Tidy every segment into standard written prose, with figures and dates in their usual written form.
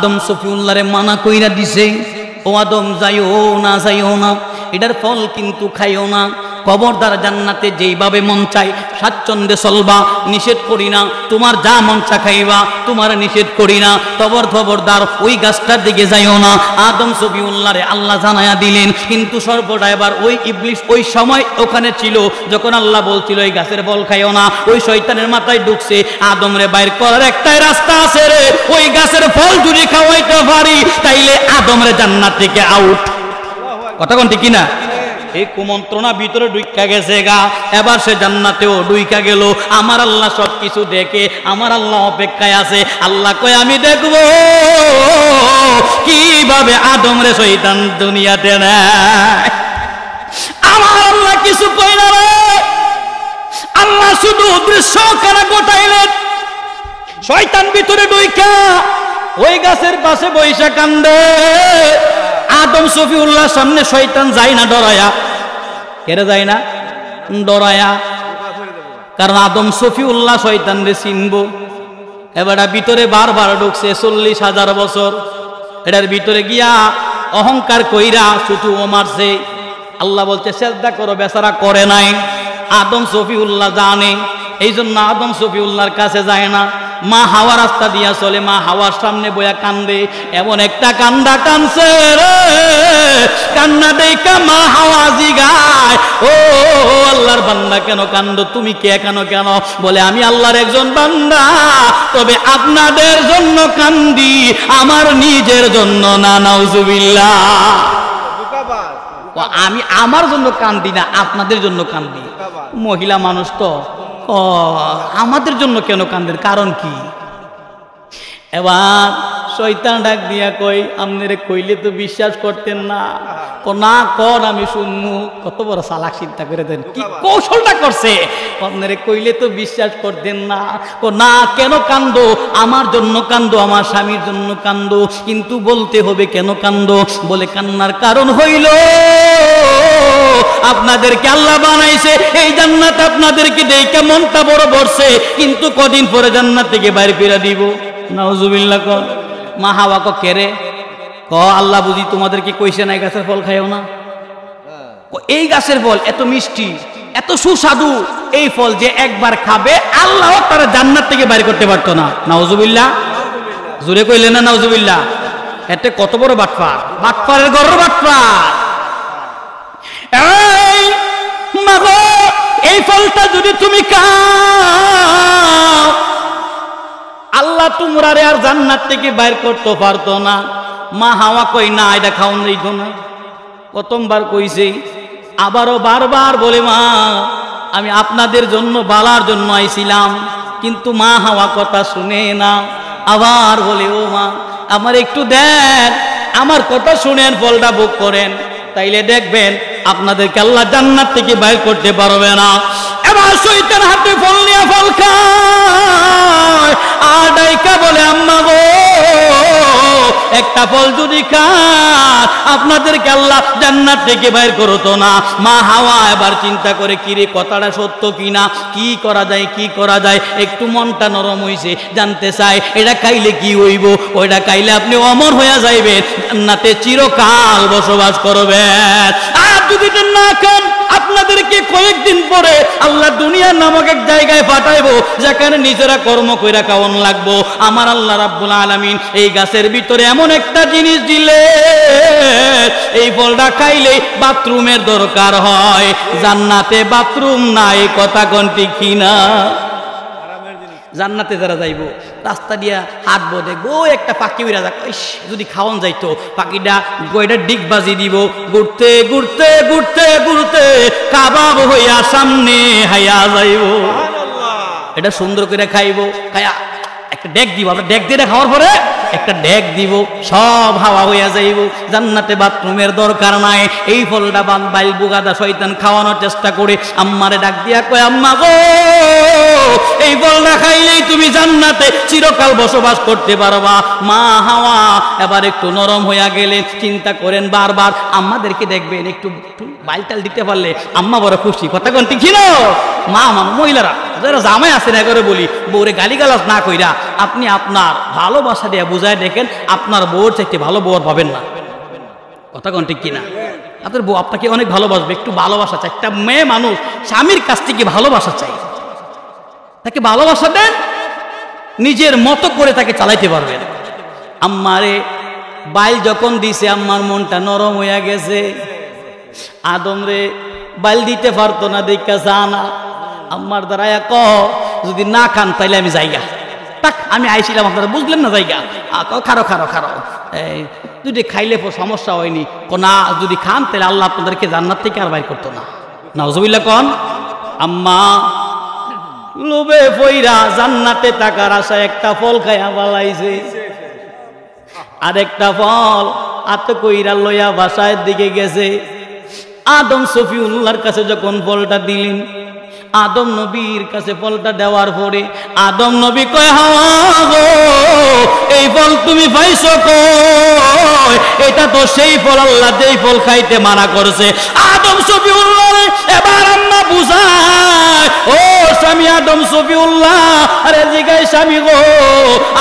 আদম সফিউল্লাহরে মানা কইরা দিছে, ও আদম যাইও না, এটার ফল কিন্তু খাইও না। খবরদার, জান্নাতে যেইভাবে মন চাই স্বাচ্ছন্দ্যে চলবা, নিষেধ করি না। তোমার যা মন চা খাইবা, তোমার নিষেধ করি না। খবরদার ওই গাছটার দিকে যাইও না। আদম সফিউল্লাহরে আল্লাহ জানায়া দিলেন, কিন্তু সর্বডাইবার ওই ইবলিস ওই সময় ওখানে ছিল যখন আল্লাহ বলছিল এই গাছের ফল খাইও না। ওই শয়তানের মাথায় ঢুকছে আদম রে বাইর করার একটাই রাস্তা আছে রে, ওই গাছের ফল যদি খাওয়াইতে পারি তাইলে আদম রে জান্নাত থেকে আউট। কথা কোন ঠিক না? এই কুমন্ত্রণা ভিতরে ঢুইকা গেছে গা, এবার সে জান্নাতেও ঢুইকা গেল। আমার আল্লাহ সবকিছু দেখে, আমার আল্লাহ অপেক্ষায় আছে। আল্লাহ কয় আমি দেখবো কিভাবে আদম রে শয়তান দুনিয়াতে নেয়। আমার আল্লাহ কিছু কই না রে, আল্লাহ শুধু দৃশ্য কারা গোটাইলেন। শয়তান ভিতরে ঢুইকা ওই গাছের পাশে বৈশা কান্দে। আদম সফিউল্লাহ সামনে শয়তান যায় না ডরায়া, কেড়ে যায় না ডরায়া, কারণ আদম সফিউল্লাহ শয়তান রে চিনবো। এবার ভিতরে বারবার ঢুকছে 40,000 বছর। এটার ভিতরে গিয়া অহংকার কইরা শুধু ও মারছে। আল্লাহ বলছে সেজদা করো, বেচারা করে নাই। আদম সফিউল্লাহ জানে, এই জন্য আদম সফিউল্লাহর কাছে যায় না। মা হাওয়া রাস্তা দিয়া চলে, মা হাওয়ার সামনে বয়া কান্দে। এমন একটা কান্দা কানছে রে, কান্না দেখা মা হাওয়া জিগায়, ও আল্লাহর বান্দা কেন কান্দো? তুমি কে কেন? বলে আমি আল্লাহর একজন বান্দা, তবে আপনাদের জন্য কান্দি, আমার নিজের জন্য না। নাউজুবিল্লাহ। আমি আমার জন্য কান্দি না, আপনাদের জন্য কান্দি। মহিলা মানুষ তো, আমাদের জন্য কেন কান্দের? কারণ কি? এবার শয়তান ডাক দিয়া কই, আপনারে কইলে তো বিশ্বাস করতেন না। না কর, আমি শুনমু। কত বড় চালাক, চিন্তা করে দেন কি কৌশলটা করছে। আপনারে কইলে তো বিশ্বাস করতেন না। না, কেন কান্দো? আমার জন্য কান্দো, আমার স্বামীর জন্য কান্দো, কিন্তু বলতে হবে কেন কান্দো। বলে কান্নার কারণ হইল আপনাদেরকে আল্লাহ বানাইছে, এই জান্নাত আপনাদেরকে দেখে মনটা বড় বড়ছে, কিন্তু কদিন পরে জান্নাত থেকে বাইরে ফিরে দিব। নাউজুবিল্লাহ। কর মা হাওয়া ক কেরে ক আল্লাহ বুঝি তোমাদেরকে কইছে না এই গাছের ফল খাইও না? এই গাছের ফল এত মিষ্টি, এত সুস্বাদু, এই ফল যে একবার খাবে আল্লাহ তারা জান্নাত থেকে বাইরে করতে পারতো না। নাউজুবিল্লাহ। জোরে কইলেন না নাউজুবিল্লাহ? এতে কত বড় বাটপার, বাটপারের গর্ব বাটপার। এই ফলটা যদি তুমি খাও আল্লাহ তোমরা আর জান্নাত থেকে বাইর করতে পারতো না। মা হাওয়া কই না, এটা খাওন যাইতো না। প্রথমবার কইছে, আবারও বারবার বলে মা আমি আপনাদের জন্য বালার জন্য আইছিলাম, কিন্তু মা হাওয়া কথা শুনে না। আবার বলে ও মা আমার একটু দেন, আমার কথা শুনেন, ফলটা ভোগ করেন, তাইলে দেখবেন আপনাদেরকে আল্লাহ জান্নাত থেকে বাইর করতে পারবে না। এবার শয়তান হাতে ফল নিয়ে ফল খায়, আর ডাইকা বলে আম্মা গো একটা ফল যদি খান আপনাদেরকে আল্লাহ জান্নাত থেকে বাইর করতো না। মা হাওয়া এবার চিন্তা করে কিরে কথাটা সত্য কিনা, কি করা যায়, একটু মনটা নরম হইছে, জানতে চায় এটা খাইলে কি হইব। ওইটা খাইলে আপনি অমর হয়ে যাইবেন, জান্নাতে চিরকাল বসবাস করবেন। আর যদি না খান আপনাদেরকে কয়েকদিন পরে আল্লাহ দুনিয়া নামক এক জায়গায় পাঠাইবো, যেখানে নিজেরা কর্ম কইরা খাওয়ান লাগবো। আমার আল্লাহ রাব্বুল আলামিন এই গাছের ভিতরে এমন একটা জিনিস দিলে এই ফলটা খাইলে বাথরুমের দরকার হয়, জান্নাতে বাথরুম নাই। কথা কোন ঠিক কিনা? জান্নাতে যারা যাইব রাস্তা দিয়া হাঁটবো, দেখবো একটা পাখি উড়া যাক, যদি খাওয়ান যাইতো, পাখিটা গয়টা ডিগ বাজি দিব, ঘুরতে ঘুরতে ঘুরতে ঘুরতে কাবাব হইয়া সামনে হাইয়া যাইব। এটা সুন্দর করে খাইবো, খাইয়া একটা ডেক দিব, আমরা ডেক দিয়ে খাওয়ার পরে একটা ডেক দিব, সব হাওয়া হইয়া যাইব। জান্নাতে বাথরুমের দরকার নাই। এই ফলটা বাইল বুগাদা শয়তান খাওয়ানোর চেষ্টা করে আম্মারে ডাক দিয়া কয় আম্মা গো এই ফলটা খাইলেই তুমি জান্নাতে চিরকাল বসবাস করতে পারবা। মা হাওয়া এবার একটু নরম হইয়া গেলে চিন্তা করেন বারবার আম্মাদেরকে দেখবেন একটু বাইলটাল দিতে পারলে আম্মা বড় খুশি। কথা কোন ঠিক ছিল? মা মহিলারা যারা জামাই আছেন এবারে বলি, বউরে গালিগালাজ না কইরা আপনি আপনার ভালোবাসা দিয়ে বুঝায় দেখেন আপনার বউর চাইতে ভালো বউ আর পাবেন না। কথা কোন ঠিক কিনা? আপনার বউ আপনাকে অনেক ভালোবাসবে, একটু ভালোবাসা চাই। একটা মেয়ে মানুষ স্বামীর কাছ থেকে ভালোবাসা চাই, তাকে ভালোবাসা দেন, নিজের মতো করে তাকে চালাইতে পারবেন। আম্মারে বাইল যখন দিছে আম্মার মনটা নরম হইয়া গেছে। আদম রে বাইল দিতে পারতো না দেখা জানা আম্মার দ্বারা যদি না খান তাইলে আমি যাইগা, তাক আমি আইছিলাম আপনারা বুঝলেন না যাইগা, খারো খারো খারো যদি খাইলে সমস্যা হয়নি, না যদি খান তাহলে আল্লাহ আপনাদেরকে জান্নাত থেকে আর বাইর করতো না। নাউজুবিল্লাহ কোন। আম্মা লোভে পইরা জান্নাতে টাকার আশায় একটা ফল খাইয়া বালাইছে, আর একটা ফল আতে কইরা লইয়া বাসায় দিকে গেছে। আদম সফিউল্লাহর কাছে যখন ফলটা দিলেন, আদম নবীর কাছে ফলটা দেওয়ার পরে আদম নবী কয় হাওয়া গো এই ফল তুমি পাইছো কই? এটা তো সেই ফল আল্লাহ যেই ফল খাইতে মানা করছে। আদম সফিউল্লাহ এবার আম্মা বুঝায়, ও স্বামী আদম সফিউল্লাহ, আরে জিগাই স্বামী গো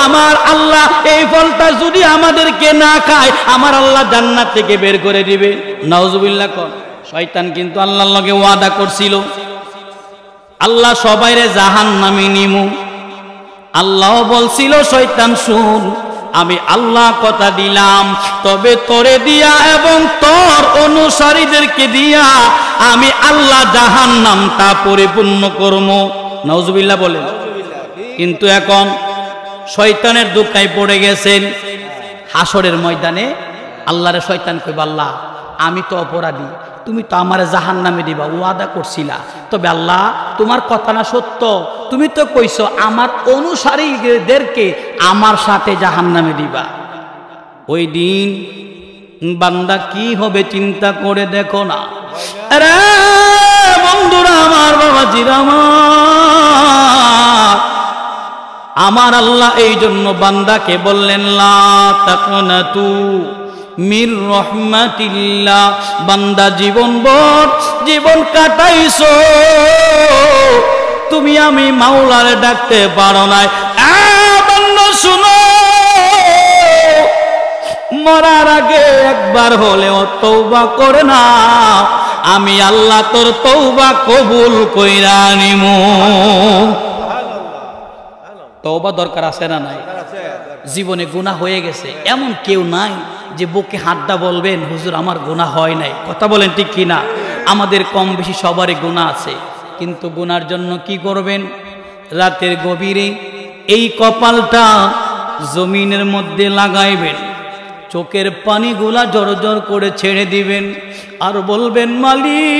আমার আল্লাহ এই ফলটা যদি আমাদেরকে না খায় আমার আল্লাহ জান্নাত থেকে বের করে দিবে। নাউজুবিল্লাহ কোন। শয়তান কিন্তু আল্লাহর লগে ওয়াদা করছিল আল্লাহ সবাইরে জাহান্নামে নিমু। আল্লাহ বলছিল শয়তান শুন আমি আল্লাহ কথা দিলাম, তবে তোরে দিয়া এবং তোর অনুসারীদেরকে দিয়া আমি আল্লাহ জাহান্নামটা পরিপূর্ণ করব। নাউজুবিল্লাহ বলেন। কিন্তু এখন শয়তানের দুঃখায় পড়ে গেছেন। হাসরের ময়দানে আল্লাহরে শয়তান কইব আল্লাহ আমি তো অপরাধী, তুমি তো আমারে জাহান্নামে দিবা ওয়াদা করছিলা, তবে আল্লাহ তোমার কথা না সত্য, তুমি তো কইছো আমার অনুসারীদেরকে আমার সাথে জাহান্নামে দিবা। ওই দিন বান্দা কি হবে চিন্তা করে দেখো না। আরে বন্ধুরা আমার, বাবাজিরা আমার আল্লাহ এই জন্য বান্দাকে বললেন লা তাকনাতু মির রহমাতিল্লাহ। বান্দা জীবনভর জীবন কাটাইছো, তুমি আমি মাওলারে ডাকতে পারো নাই। বান্দা শুনো, মরার আগে একবার হলেও তওবা করে না, আমি আল্লাহ তোর তওবা কবুল কইরা নিমু। তওবা দরকার আছে না নাই? জীবনে গুনাহ হয়ে গেছে এমন কেউ নাই যে বুকে হাতটা বলবেন হুজুর আমার গুনাহ হয় নাই। কথা বলেন ঠিক কিনা? আমাদের কম বেশি সবারই গুনাহ আছে, কিন্তু গুনার জন্য কি করবেন? রাতের গভীরে এই কপালটা জমিনের মধ্যে লাগাইবেন, চোখের পানিগুলা জড়জড় করে ছেড়ে দিবেন, আর বলবেন মালিক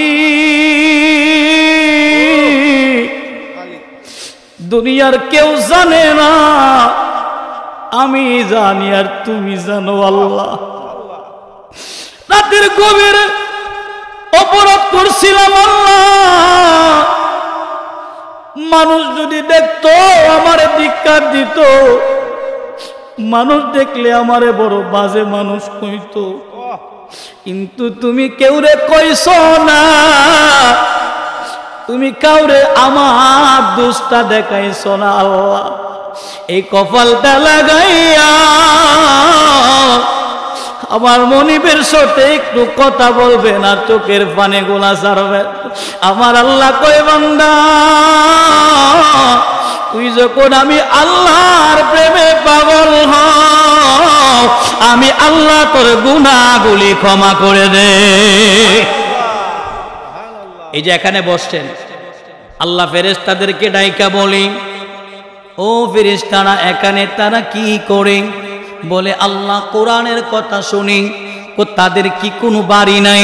দুনিয়ার কেউ জানে না, আমি জানি আর তুমি জানো আল্লাহ। রাতের গভীরে অপরাধ করছিলাম আল্লাহ, মানুষ যদি দেখতো আমারে ধিক্কার দিত, মানুষ দেখলে আমারে বড় বাজে মানুষ কইতো, কিন্তু তুমি কেউরে কইছো না, তুমি কাউরে আমার দোষটা দেখাইছো না আল্লাহ। এই কপালটা লাগাইয়া আমার মনিবের সাথে একটু কথা বলবেন আর চোখের পানে গোলা ছাড়বেন। আমার আল্লাহ কয় বান্দা তুই যখন আমি আল্লাহর প্রেমে পাগল হও, আমি আল্লাহ তোর গুনাহগুলি ক্ষমা করে দে। এই যে এখানে বসছেন, আল্লাহ ফেরেশতাদেরকে ডাইকা বলি, ও ফেরেশতারা এখানে তারা কি করে? বলে আল্লাহ কোরআনের কথা শুনি। তাদের কি কোনো বাড়ি নাই?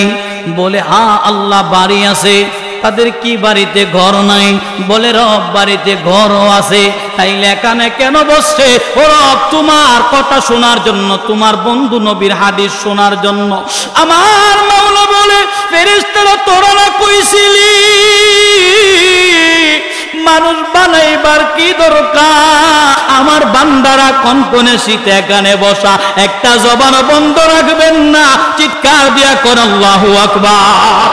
বলে হ্যাঁ আল্লাহ বাড়ি আছে। তাদের কি বাড়িতে ঘর নাই? বলে রব বাড়িতে ঘরও আছে। তাইলে এখানে কেন বসছে? ও রব তোমার কথা শোনার জন্য, তোমার বন্ধু নবীর হাদিস শোনার জন্য। আমার মাওলা বলে ফেরেশতারা তোরা না কইছিলি মানুষ বানাইবার কি দরকার? আমার বান্দারা কনকনে শীতে এখানে বসা, একটা জবান বন্ধ রাখবেন না, চিৎকার দিয়া কোন আল্লাহু আকবার।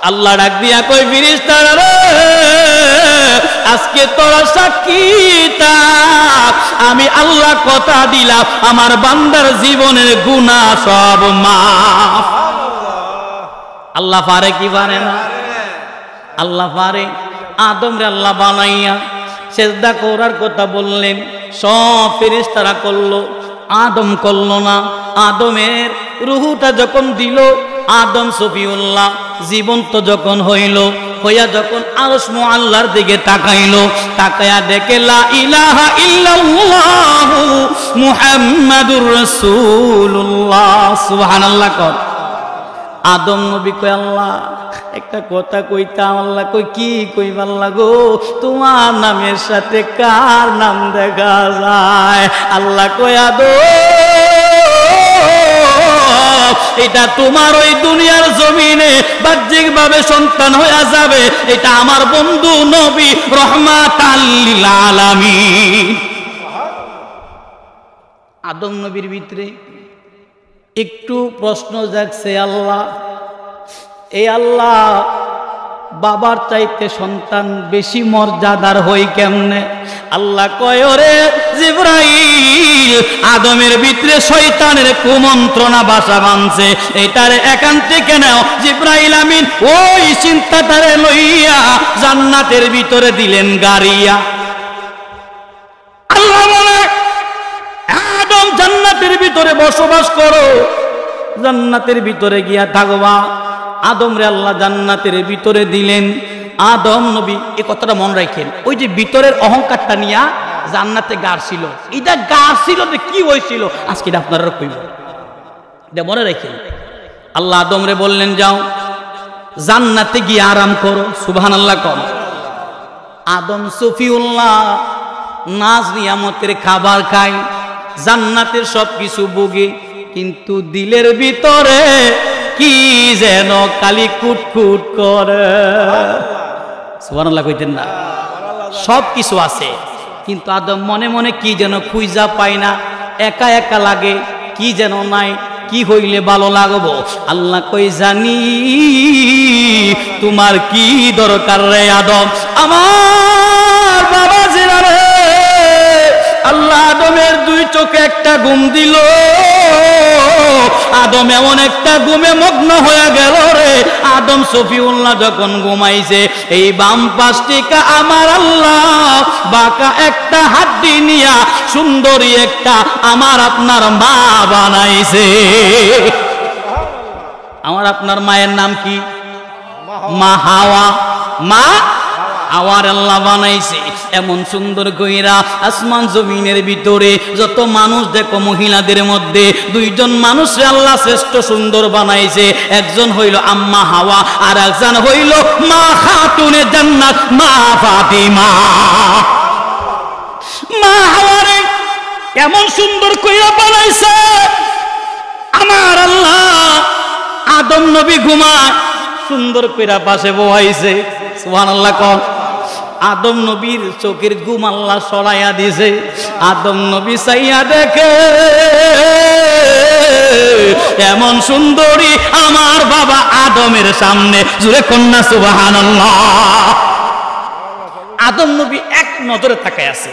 আল্লাহ ডাক দিয়া কই ফেরেশতারা রে, আজকে তোরা সাক্ষী থাক, আমি আল্লাহ কথা দিলাম আমার বান্দার জীবনের গুনাহ সব মাফ। আল্লাহ পারে কি পারে না? আল্লাহ পারে। আদম রে আল্লাহ বানাইয়া সেজদা করার কথা বললেন, সব ফেরেশতারা করলো, আদম করলো না। আদমের রূহটা যখন দিল, আদম সফিউল্লাহ জীবন্ত যখন হইল, হইয়া যখন আরশ মুআল্লার দিকে তাকাইলো, তাকায়া দেখে লা ইলাহা ইল্লাল্লাহ মুহাম্মাদুর রাসূলুল্লাহ। সুবহানাল্লাহ কর। আদম নবী কয় আল্লাহ একটা কথা কইতাম। আল্লাহ কই কি কইব? আল্লাহ গো তোমার নামের সাথে কার নাম দেখা যায়? আল্লাহ কই আদম, এটা তোমার ওই দুনিয়ার জমিনে বাহ্যিক ভাবে সন্তান হয়ে যাবে, এটা আমার বন্ধু নবী রহমাতাল লিল আলামিন। আদম নবীর ভিতরে একটু প্রশ্ন জাগছে, আল্লাহ এই আল্লাহ বাবার চাইতে সন্তান বেশি মর্যাদার হই কেমনে? আল্লাহ কয় ওরে জিবরাইল, আদমের ভিতরে শয়তানের কুমন্ত্রণা বাসা বাঁধছে, এটারে এখান থেকে নাও। জিবরাইল আমিন ওই চিন্তাটারে লইয়া জান্নাতের ভিতরে দিলেন গাড়িয়া। আল্লাহ বলে আদম জান্নাতের ভিতরে বসবাস করো, জান্নাতের ভিতরে গিয়া থাকবা। আদম রে আল্লাহ জান্নাতের ভিতরে দিলেন। আদম নবী এই কথাটা মনে রাখেন, ওই যে ভিতরের অহংকারটা নিয়া জান্নাতে গার ছিল, এটা গার ছিল কি হয়েছিল আজকে এটা আপনারা কইব, এটা মনে রাখেন। আল্লাহ আদম রে বললেন যাও জান্নাতে গিয়ে আরাম করো। সুবহানাল্লাহ কর। আদম সফিউল্লাহ নাজ নিয়ামতের খাবার খায়, জান্নাতের সব কিছু ভোগে, কিন্তু দিলের ভিতরে কি যেন কালি কুটকুট করে। সুবহানাল্লাহ কইতেন না? সব কিছু আছে, কিন্তু আদম মনে মনে কি যেন খুঁজা পায় না, একা একা লাগে, কি যেন নাই, কি হইলে ভালো লাগবো? আল্লাহ কই জানি তোমার কি দরকার রে আদম। আমার বাবা জিরা রে, আল্লাহ আদমের দুই চোখে একটা ঘুম দিল। আদম এমন একটা ঘুমে মগ্ন হয়ে গেল রে। আদম সফিউল্লাহ যখন ঘুমাইছে, এই বাম পাশটিকা আমার আল্লাহ বাঁকা একটা হাড্ডি নিয়া সুন্দরী একটা আমার আপনার মা বানাইছে। আমার আপনার মায়ের নাম কি? মা হাওয়া। মা হাওয়ার আল্লাহ বানাইছে এমন সুন্দর কইরা। আসমান জমিনের ভিতরে যত মানুষ দেখো, মহিলাদের মধ্যে দুইজন মানুষে আল্লাহ শ্রেষ্ঠ সুন্দর বানাইছে। একজন হইল আম্মা হাওয়া, আর একজন হইল মা খাতুনে জান্নাত, মা ফাতিমা। মা হাওয়ারে এমন সুন্দর কইরা বানাইছে আমার আল্লাহ। আদম নবী ঘুমায়, সুন্দর কইরা পাশে বহাইছে। সুবহানাল্লাহ কর। আদম নবীর চোখের ঘুম আল্লাহ সরাইয়া দিছে। আদম নবী চাইয়া দেখে এমন সুন্দরী আমার বাবা আদমের সামনে। জুড়ে কন্যা সুবহানাল্লাহ। আদম নবী এক নজরে তাকায় আছে।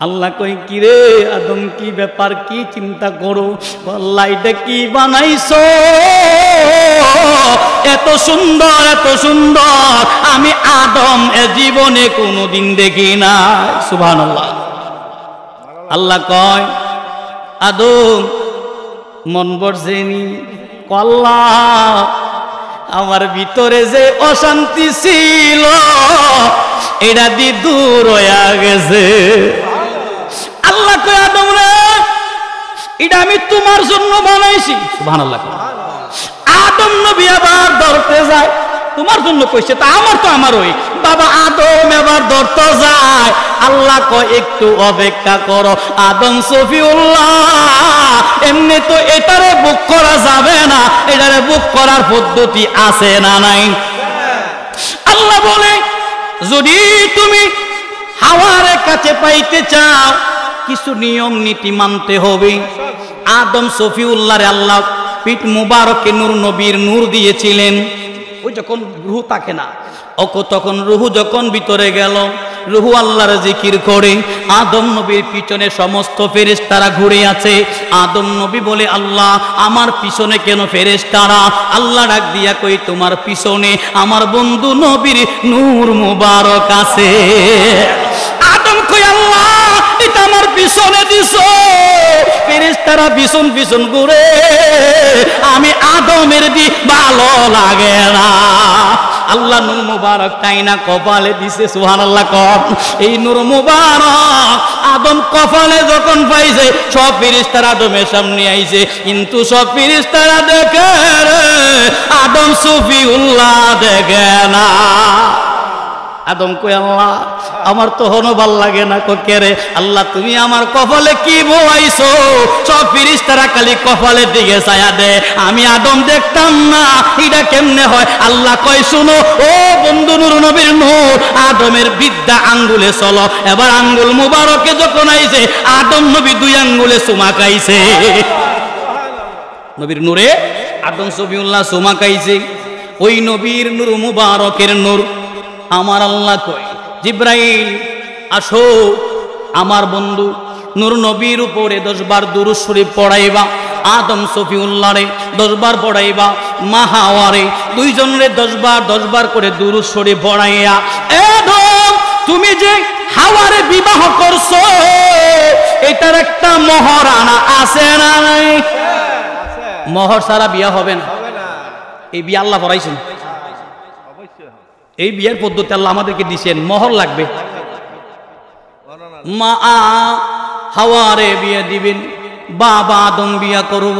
আল্লাহ কই কি রে আদম, কি ব্যাপার, কি চিন্তা করো? আল্লাহ এটা কি বানাইছো? এত সুন্দর, এত সুন্দর আমি আদম এ জীবনে কোনোদিন দেখি না। সুবহানাল্লাহ। আল্লাহ কয় আদম মন বর্জেনি? আল্লাহ আমার ভিতরে যে অশান্তি ছিল এটা দি দূর হয়ে গেছে। আল্লাহ কয় আদম রে এটা আমি তোমার জন্য বানাইছি। সুবহানাল্লাহ। আদম নবী আবার ধরতে যায়, তোমার জন্য কইছে, তা আমার তো আমারই। বাবা আদম এবার ধরতে যায়। আল্লাহ কয় একটু অপেক্ষা করো। আদম সফিউল্লাহ এমনি তো এটারে বুক করা যাবে না, এটারে বুক করার পদ্ধতি আছে না নাই? আল্লাহ বলে যদি তুমি হাওয়ার কাছে পাইতে চাও কিছু নিয়ম নীতি মানতে হবে। আদম সফিউল্লাহরে আল্লাহ পিঠ মুবারকে নূর নবীর নূর দিয়েছিলেন। ওই যখন রূহ থাকে না, তখন রূহ যখন ভিতরে গেল, রূহ আল্লাহর জিকির করে আদম নবীর পিছনে সমস্ত ফেরেশতারা ঘুরে আছে। আদম নবী বলে, আল্লাহ আমার পিছনে কেন ফেরেশতারা? আল্লাহ ডাক দিয়া কই, তোমার পিছনে আমার বন্ধু নবীর নূর মুবারক আছে। আদম কই, আল্লাহ এটা আমার পিছনে দিছো। ফেরেশতারা পিছন পিছন ঘুরে, আমি আদমের দি ভালো লাগে না। আল্লাহ নূর মুবারক টাইনা কপালে দিছে। সুবহানাল্লাহ কর। এই নূর মুবারক আদম কপালে যখন পাইছে, সব ফেরেশতারা আদমের সামনে আইছে, কিন্তু সব ফেরেশতারা দেখে আদম সফিউল্লাহ দেখে না। আদম কই, আল্লাহ আমার তো হনো ভাল লাগে না। কে রে? আল্লাহ তুমি আমার কপালে কি বোয়াইছো? সব ফেরেশতারা খালি কপালের দিকে ছায়া দে, আমি আদম দেখতাম না, এটা কেমনে হয়? আল্লাহ কয়, শুনো ও বন্ধু নূর নবীর নূর, আদমের বিদ্যা আঙ্গুলে চলো। এবার আঙ্গুল মুবারকে যখন আইছে, আদম নবী 2 আঙ্গুলে চুমা খাইছে। নবীর নূরে আদম সফিউল্লাহ চুমা খাইছে। ওই নবীর নূর মুবারকের নূর আমার আল্লাহ কয়, জিব্রাইল আসো, আমার বন্ধু নূর নবীর উপরে 10 বার দুরূদ শরীফ পড়াইবা। আদম সফিউল্লাহরে 10 বার পড়াইবা, মা হাওয়ারে 2 জনরে 10 বার করে দুরূদ শরীফ পড়াইয়া, আদম তুমি যে হাওয়ারে বিবাহ করছো, এটার একটা মহারানা আছে না নাই? মোহর ছাড়া বিয়া হবে না। এই বিয়া আল্লাহ পড়াইছেন, এই বিয়ের পদ্ধতি আল্লাহ আমাদেরকে দিয়েছেন। মোহর লাগবে। মা হাওয়ারে বিয়ে দিবেন, বাবা আদম বিয়া করব।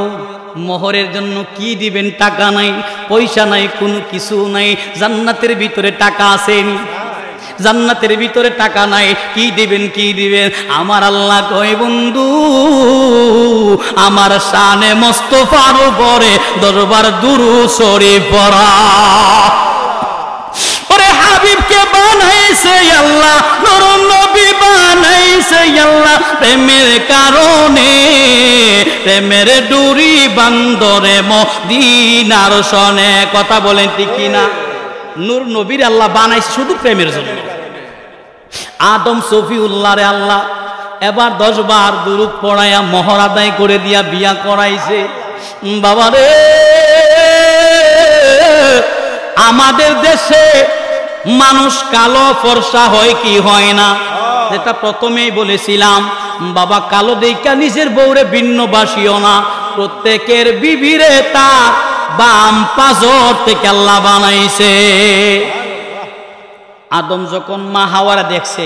মোহরের জন্য কি দিবেন? টাকা নাই, পয়সা নাই, কোনো কিছু নাই। জান্নাতের ভিতরে টাকা আসেনি, জান্নাতের ভিতরে টাকা নাই, কি দিবেন কি দিবেন? আমার আল্লাহ কয়, বন্ধু আমার শানে মুস্তাফার উপরে 10 বার দুরূদ শরীফ পড়া। ওরে হাবিবকে বানাইছে আল্লাহ, নূর নবী বানাইছে আল্লাহ, প্রেমের কারণে প্রেমের ডুরি বান্দরে মদিনার সনে। কথা বলেন ঠিক কিনা? নূর নবীর আল্লাহ বানাইছে শুধু প্রেমের জন্য। আদম সফিউল্লাহরে আল্লাহ এবার 10 বার দুরূদ পড়াইয়া মোহর আদায় করে দিয়া বিয়া করাইছে। বাবারে, আমাদের দেশে মানুষ কালো ফর্সা হয় কি হয় না? যেটা প্রথমেই বলেছিলাম, বাবা কালো দেইকা নিজের বউরে ভিন্ন বাসিও না। প্রত্যেকের বিবিরে তার বাম পাজর থেকে আল্লাহ বানাইছে। আদম যখন মা হাওয়ারা দেখছে,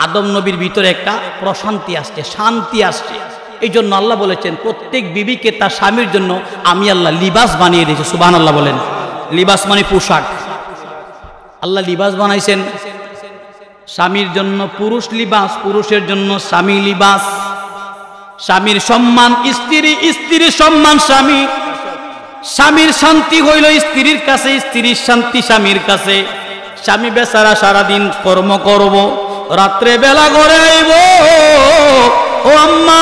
আদম নবীর ভিতরে একটা প্রশান্তি আসছে, শান্তি আসছে। এই জন্য আল্লাহ বলেছেন, প্রত্যেক বিবিকে তার স্বামীর জন্য আমি আল্লাহ লিবাস বানিয়ে দিয়েছি। সুবহানাল্লাহ বলেন। লিবাস মানে পোশাক। আল্লাহ লিবাস বানাইছেন স্বামীর জন্য পুরুষ লিবাস, পুরুষের জন্য স্বামী লিবাস। স্বামীর সম্মান স্ত্রী, স্ত্রীর সম্মান স্বামী। স্বামীর শান্তি হইল স্ত্রীর কাছে, স্ত্রীর শান্তি স্বামীর কাছে। স্বামী বেচারা সারাদিন কর্ম করব, রাত্রে বেলা ঘরে আইব, ও আম্মা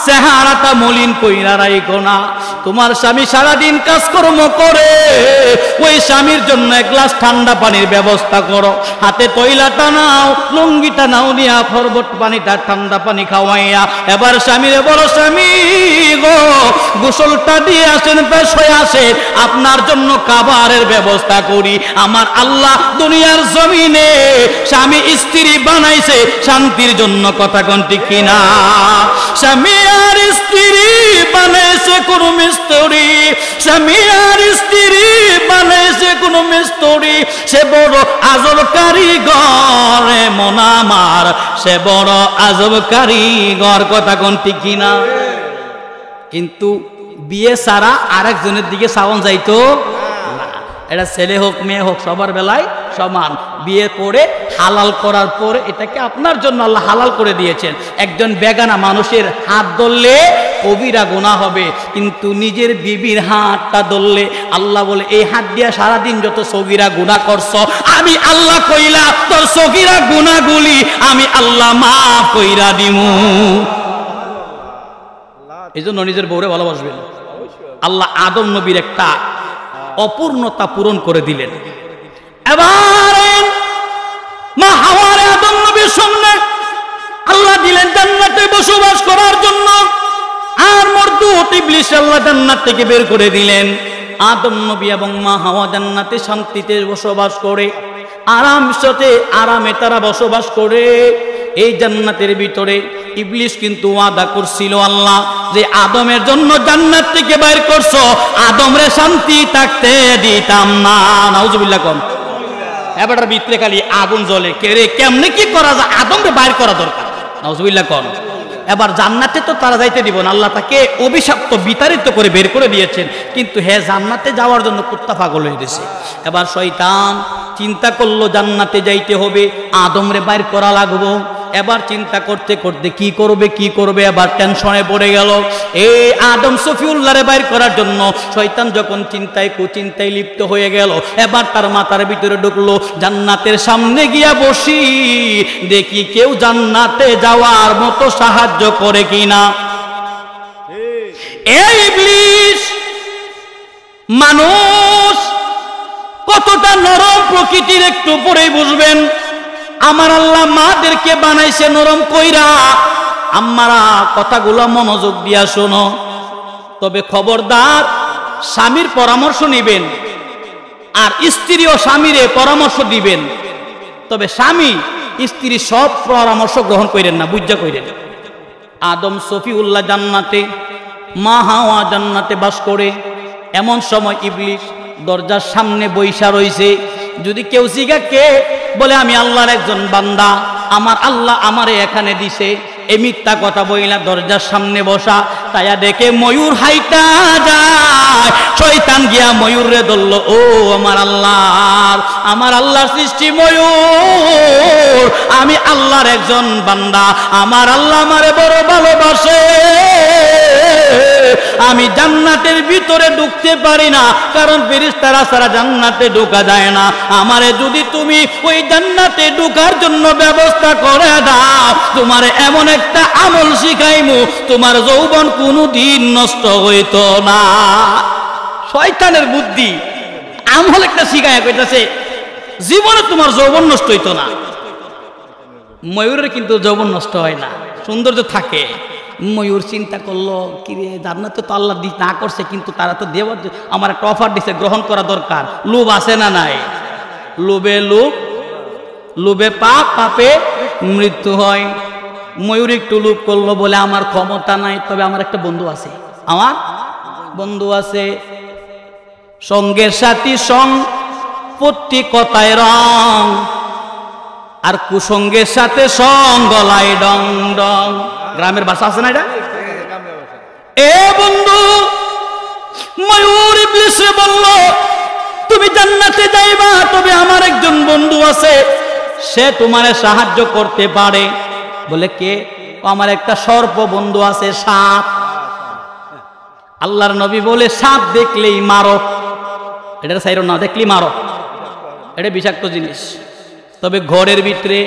চেহারাটা মলিন কইরা রাইখো না। তোমার স্বামী সারাদিন কাজকর্ম করে, ওই স্বামীর জন্য 1 গ্লাস ঠান্ডা পানির ব্যবস্থা করো। হাতে তৈলাটা নাও, লুঙ্গিটা নাও, নিয়া ফরবট পানিটা ঠান্ডা পানি খাওয়াইয়া এবার স্বামীরে বলো, স্বামী গো গোসলটা দিয়ে আসেন, পেশ হয়ে আসে, আপনার জন্য খাবারের ব্যবস্থা করি। আমার আল্লাহ দুনিয়ার জমিনে স্বামী স্ত্রী বানাইছে শান্তির জন্য। কথা কোন ঠিক কিনা? স্বামী আর স্ত্রী বানাইছে কোন মিস্ত্রি, স্বামী আর স্ত্রী বানাইছে কোন মিস্ত্রি। সে বড় আজব কারিগর, মন আমার সে বড় আজব কারিগর। কথা কোন ঠিক কিনা? কিন্তু বিয়ে ছাড়া আরেকজনের দিকে চাওন যাইতো না। এটা ছেলে হোক মেয়ে হোক সবার বেলায় সমান। বিয়ে করে হালাল করার পরে এটাকে আপনার জন্য আল্লাহ হালাল করে দিয়েছেন। একজন বেগানা মানুষের হাত ধরলে কবিরা গুনাহ হবে, কিন্তু নিজের বিবির হাতটা ধরলে আল্লাহ বলে এই হাত দিয়া সারাদিন যত সগীরা গুনাহ করছো আমি আল্লাহ কইলা তোর সগীরা গুনাহগুলি আমি আল্লাহ মাফ কইরা দিমু। এই জন্য নিজের বউরে ভালোবাসবেন। আল্লাহ আদম নবীর একটা অপূর্ণতা পূরণ করে দিলেন। এবার মা হাওয়ার আদম নবীর সামনে আল্লাহ দিলেন জান্নাতে বসবাস করার জন্য, আর মরদুত ইবলিস আল্লাহ জান্নাত থেকে বের করে দিলেন। আদম নবী এবং মা হাওয়া জান্নাতে শান্তিতে বসবাস করে, আরামে তারা বসবাস করে। এই জান্নাতের ভিতরে ইবলিস কিন্তু ওয়াদা করছিল আল্লাহ যে আদমের জন্য জান্নাত থেকে বাইর করছো, আদমরে শান্তি থাকতে দিতাম না। নাউজুবিল্লাহ কোন এবারটার ভিতরে খালি আগুন জ্বলে, কে রে কেমনে কি করা যায়, আদমকে বাইর করা দরকার। নাউজুবিল্লাহ কোন এবার জান্নাতে তো তারা যাইতে দিব না, আল্লাহ তাকে অভিশপ্ত বিতাড়িত করে বের করে দিয়েছেন, কিন্তু হ্যাঁ জান্নাতে যাওয়ার জন্য কুত্তা পাগল হয়ে গেছে। এবার শয়তান চিন্তা করলো জান্নাতে যাইতে হবে, আদমরে বাইর করা লাগবো। এবার চিন্তা করতে করতে কি করবে এবার টেনশনে পড়ে গেল। এই আদম সফিউল্লাহরে বাইর করার জন্য শয়তান যখন কুচিন্তায় লিপ্ত হয়ে গেল, এবার তার মাথার ভিতরে ঢুকলো জান্নাতের সামনে গিয়া বসি দেখি কেউ জান্নাতে যাওয়ার মতো সাহায্য করে কিনা। এই ইবলিস মানুষ কতটা নরম প্রকৃতির একটু পরেই বুঝবেন। আমার আল্লাহ মাদেরকে বানাইছে নরম কইরা। আম্মারা কথাগুলো মনোযোগ দিয়া শোনো, তবে খবরদার স্বামীর পরামর্শ নিবেন, আর স্ত্রী ও স্বামীরে পরামর্শ দিবেন, তবে স্বামী স্ত্রী সব পরামর্শ গ্রহণ করেন না, বুঝা কইরেন। আদম সফিউল্লাহ জান্নাতে, মা হাওয়া জান্নাতে বাস করে। এমন সময় ইবলিস দরজার সামনে বইসা রইছে। যদি কেউ জিজ্ঞা কে, বলে আমি আল্লাহর একজন বান্দা, আমার আল্লাহ আমারে এখানে দিছে। এই মিথ্যা কথা বইলা দরজার সামনে বসা, তাইয়া দেখে ময়ূর হাইটা যায়। শয়তান গিয়া ময়ূরে ধরল, ও আমার আল্লাহর সৃষ্টি ময়ূর, আমি আল্লাহর একজন বান্দা, আমার আল্লাহ আমারে বড় ভালোবাসে। আমি জান্নাতের ভিতরে ঢুকতে পারি না, কারণ ফেরেশতারা ছাড়া জান্নাতে ঢোকা যায় না। আমারে যদি তুমি ওই জান্নাতে ঢোকার জন্য ব্যবস্থা করে দাও, তোমারে এমন একটা আমল শিখাইমু তোমার যৌবন কোনোদিন নষ্ট হইতো না। শয়তানের বুদ্ধি, আমল একটা শিখায় কইতাছে জীবনে তোমার যৌবন নষ্ট হইতো না। ময়ূরের কিন্তু যৌবন নষ্ট হয় না, সৌন্দর্য থাকে। ময়ূর চিন্তা করলো, কি রে জান্নাতে তো আল্লাহ না করছে, কিন্তু তারা তো দেওয়ার আমার একটা অফার দিছে, গ্রহণ করা দরকার। লোভ আছে না নাই? লোভে পাপ, পাপে মৃত্যু হয়। ময়ূর একটু লোভ করলো, বলে আমার ক্ষমতা নাই, তবে আমার একটা বন্ধু আছে, সঙ্গের সাথী সম্পত্তি কথায় রং, আর কুসঙ্গের সাথে সঙ্গ গলায় ডং ডং। গ্রামের ভাষা আছে না এটা? এ বন্ধু, ময়ূর ইবলিসে বলল তুমি জান্নাতে যাইবা, তবে আমার একজন বন্ধু আছে, সে তোমারে সাহায্য করতে পারে। বলে কে? আমার একটা সর্প বন্ধু আছে, সাপ। আল্লাহর নবী বলে সাপ দেখলেই মারো, এটা সাইরো না, দেখলেই মারো, এটা বিষাক্ত জিনিস। তবে ঘরের ভিতরে,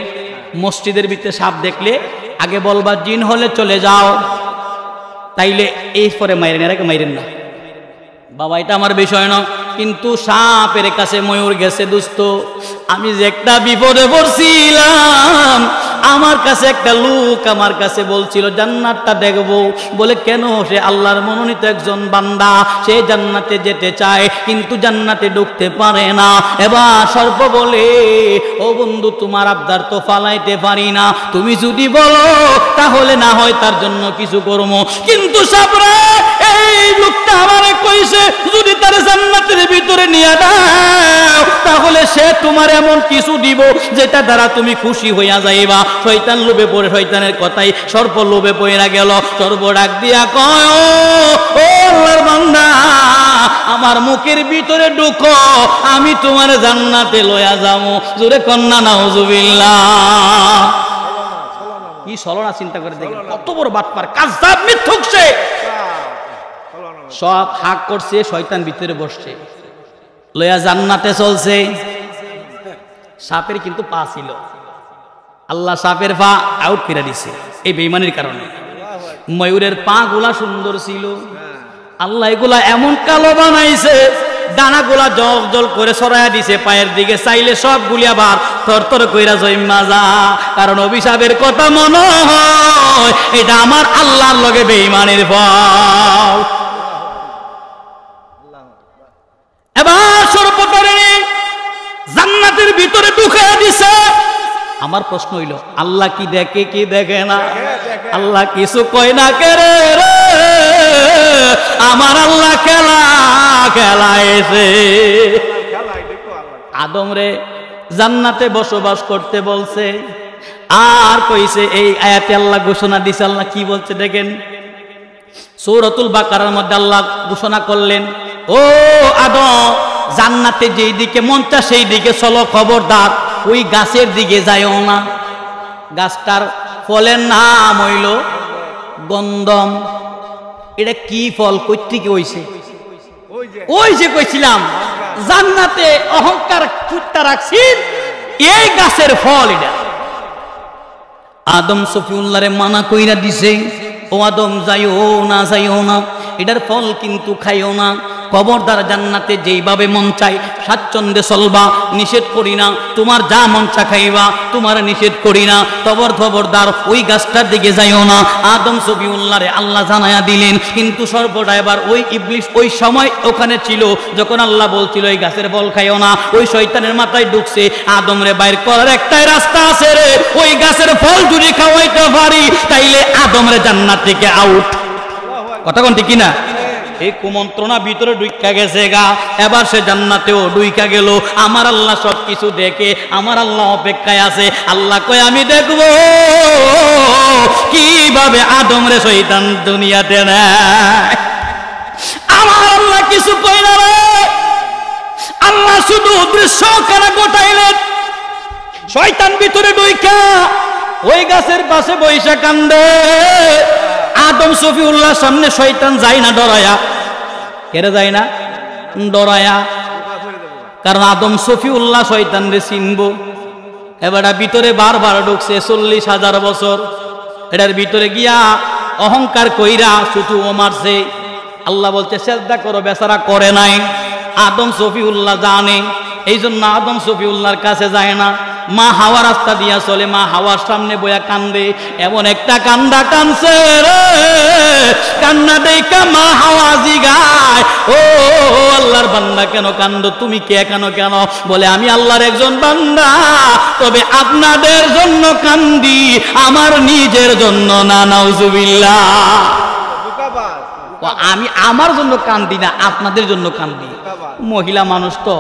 মসজিদের ভিতরে সাপ দেখলে আগে বলবা জিন হলে চলে যাও, তাইলে এই পরে মাইরেন, এর আগে মাইরেন না। বাবা এটা আমার বিষয় না, কিন্তু সাপের কাছে ময়ূর গেছে। দোস্ত, আমি যে একটা বিপদে পড়ছিলাম, আমার কাছে একটা লোক আমার কাছে বলছিল জান্নাতটা দেখবো। বলে কেন? সে আল্লাহর মনোনীত একজন বান্দা, সে জান্নাতে যেতে চায় কিন্তু জান্নাতে ঢুকতে পারে না। এবার সর্প বলে, ও বন্ধু তোমার আবদার তো ফালাইতে পারি না, তুমি যদি বলো তাহলে না হয় তার জন্য কিছু করবো। কিন্তু সাপরা এই লোকটা আমারে কইছে যদি তার জান্নাতের ভিতরে নিয়ে দাও, তাহলে সে তোমার এমন কিছু দিব যেটা দ্বারা তুমি খুশি হইয়া যাইবা। শয়তান লোভে পড়ে, শয়তানের কথাই সর্প লোভে পড়ে গেল। সর্প ডাক দিয়া কয়, ও আল্লাহর বান্দা, আমার মুখের ভিতরে ঢুকো, আমি তোমার জান্নাতে লইয়া যাবো। জোরে কন্যা নাউজুবিল্লাহ। কি ছলনা চিন্তা করে দেখেন, কত বড় বাটপার, কাযযাব, মিথ্যুক সে। সব হাক করছে, শয়তান ভিতরে বসছে, লয়া জান্নাতে চলছে। সাপের কিন্তু পা ছিল, আল্লাহ সাপের পা আউট করে দিছে এই বেঈমানির কারণে। ময়ূরের পা গুলা সুন্দর ছিল, আল্লাহ এগুলা এমন কালো বানাইছে, ডানাগুলা জল জল করে সরাইয়া দিছে পায়ের দিকে, চাইলে সব গুলি আবার থরথর কইরা জইম্মা যা। কারণ অভিশাপের কথা মনে হয় এটা আমার আল্লাহর লগে বেঈমানের ফল। এবার সর্বপ্রথমে জান্নাতের ভিতরে ঢুকাইয়া দিছে। আমার প্রশ্ন হইল, আল্লাহ কি দেখে কি দেখে না? আল্লাহ কিছু কয় না কে রে? আমার আল্লাহ খেলা খেলাইছে। আদম রে জান্নাতে বসবাস করতে বলছে, আর কইছে এই আয়াতে আল্লাহ ঘোষণা দিছে। আল্লাহ কি বলছে দেখেন, সূরাতুল বাকারার মধ্যে আল্লাহ ঘোষণা করলেন, ও আদম, জান্নাতে যেই দিকে মন চায় সেই দিকে চলো, খবরদার ওই গাছের দিকে যাইও না। গাছটার ফলের নাম হইল গন্ধম। এটা কি ফল, কই থেকে হইছে? ওই যে কইছিলাম জান্নাতে অহংকার চুট্টা রাখছি, এই গাছের ফল এটা। আদম সফিউল্লাহরে মানা কইরা দিছে, ও আদম যাইও না, যাইও না, এটার ফল কিন্তু খাইও না। খবরদার জান্নাতে যেইভাবে মন চাই স্বাচ্ছন্দ্যে চলবা, নিষেধ করি না। তোমার যা মন চা খাইবা, তোমার নিষেধ করি না। খবরদার ওই গাছটার দিকে যাইও না। আদম সফিউল্লাহরে আল্লাহ জানায়া দিলেন, কিন্তু সর্বদা এবার ওই ইবলিস ওই সময় ওখানে ছিল যখন আল্লাহ বলছিল এই গাছের ফল খাইও না। ওই শয়তানের মাথায় ঢুকছে, আদম রে বাইর করার একটাই রাস্তা আছে রে, ওই গাছের ফল যদি খাওয়াইতে পারি তাইলে আদম রে জান্নাত থেকে আউট। কথা কোন ঠিক কিনা? এই কুমন্ত্রণা ভিতরে ঢুইকা গেছে গা, এবার সে জান্নাতেও ঢুইকা গেল। আমার আল্লাহ সবকিছু দেখে, আমার আল্লাহ অপেক্ষায় আছে। আল্লাহ কয় আমি দেখবো কিভাবে আদম রে শয়তান দুনিয়াতে নেয়। আমার আল্লাহ কিছু কই না রে, আল্লাহ শুধু দৃশ্য কেনা গোটাইলেন। শয়তান ভিতরে ঢুইকা ওই গাছের পাশে বইসা কান্দে। আদম সফিউল্লাহ সামনে শয়তান যায় না ডরায়া, কেড়ে যায় না ডরায়া, কারণ আদম সফিউল্লাহ শয়তান রে চিনবো। এবার ভিতরে বারবার ঢুকছে 40,000 বছর। এটার ভিতরে গিয়া অহংকার কইরা শুধু ও মারছে। আল্লাহ বলছে সেজদা করো, বেচারা করে নাই। আদম সফিউল্লাহ জানে, এই জন্য আদম সফিউল্লাহর কাছে যায় না। মা হাওয়া রাস্তা দিয়া চলে, মা হাওয়ার সামনে বইয়া কান্দে। এমন একটা কান্দা কানছে রে, কান্না দেখা মা হাওয়া জিগায়, ও আল্লাহর বান্দা কেন কান্দো? তুমি কে কেন? বলে আমি আল্লাহর একজন বান্দা, তবে আপনাদের জন্য কান্দি, আমার নিজের জন্য না। নাউজুবিল্লাহ। আমি আমার জন্য কান্দি না, আপনাদের জন্য কান্দি। মহিলা মানুষ তো,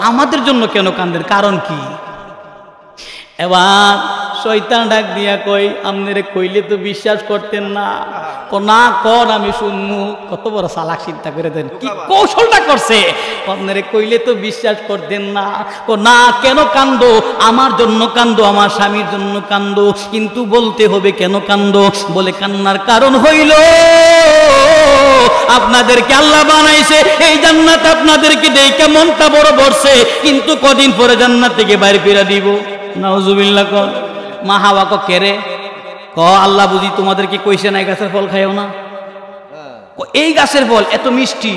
আমাদের জন্য কেন কান্দের, কারণ কি? এবার শয়তান ডাক দিয়া কই, আপনারে কইলে তো বিশ্বাস করতেন না। না কর, আমি শুনমু। কত বড় চালাক চিন্তা করে দেন, কি কৌশলটা করছে। আপনারে কইলে তো বিশ্বাস করতেন না। না, কেন কান্দো? আমার জন্য কান্দো, আমার স্বামীর জন্য কান্দো, কিন্তু বলতে হবে কেন কান্দো। বলে কান্নার কারণ হইল আপনাদেরকে আল্লাহ বানাইছে, এই জান্নাত আপনাদেরকে দেখে মনটা বড় বড়ছে, কিন্তু কদিন পরে জান্নাত থেকে বাইর করে দিব। নাউজুবিল্লাহ। কর মা হাওয়া ক কেরে ক আল্লাহ বুঝি তোমাদেরকে কইছে না এই গাছের ফল খাইও না? এই গাছের ফল এত মিষ্টি,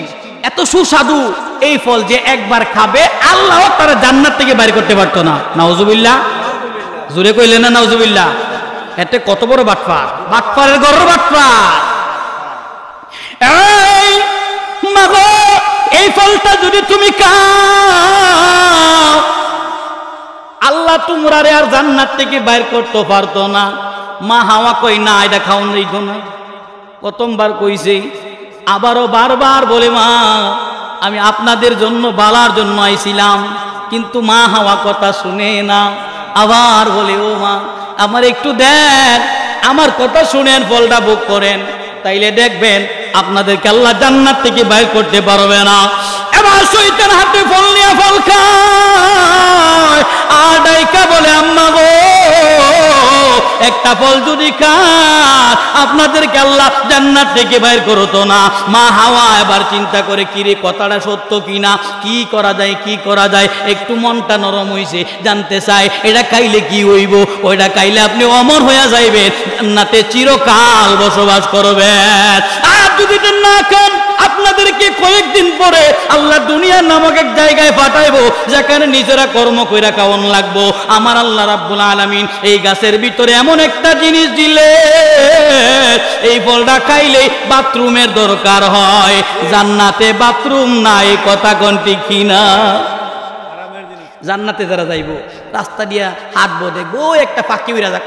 এত সুস্বাদু, এই ফল যে একবার খাবে আল্লাহ তারা জান্নাত থেকে বাইর করতে পারতো না। নাউজুবিল্লাহ। জোরে কইলেন না নাউজুবিল্লাহ? এতে কত বড় বাটপার, বাটপারের গর্ব বাটপার। এই ফলটা যদি তুমি খাও আল্লাহ তোমরারে আর জান্নাত থেকে বাইর করতে পারতো না। মা হাওয়া কই না, এটা খাওন যাইতো না। প্রথমবার কইছে, আবারও বারবার বলে মা আমি আপনাদের জন্য বালার জন্য আইছিলাম, কিন্তু মা হাওয়া কথা শুনে না। আবার বলে ও মা আমার একটু দেন, আমার কথা শুনেন, ফলটা ভোগ করেন, তাইলে দেখবেন আপনাদেরকে আল্লাহ জান্নাত থেকে বাইর করতে পারবে না। এবার শয়তান হাতে ফল নিয়ে ফল খায় আর ডাইকা বলে আম্মা গো একটা ফল যদি খান আপনাদেরকে আল্লাহ জান্নাত থেকে বাইর করতো না। মা হাওয়া এবার চিন্তা করে কিরে কথাটা সত্য কিনা, কি করা যায়, একটু মনটা নরম হইছে, জানতে চায় এটা খাইলে কি হইব। ওইটা খাইলে আপনি অমর হইয়া যাইবেন, জান্নাতে চিরকাল বসবাস করবেন। আর যদি না খান আপনাদেরকে কয়েকদিন পরে আল্লাহ দুনিয়া নামক এক জায়গায় পাঠাইবো, যেখানে নিজেরা কর্ম কইরা খাওয়ান লাগবো। আমার আল্লাহ রাব্বুল আলামিন এই গাছের ভিতরে এমন একটা জিনিস দিলে এই ফলটা খাইলে বাথরুমের দরকার হয়। জান্নাতে বাথরুম নাই, কথা কোন ঠিক কিনা? জান্নাতে যারা যাইব রাস্তা দিয়া হাঁটবো, দেখবো একটা পাখি উড়া যাক,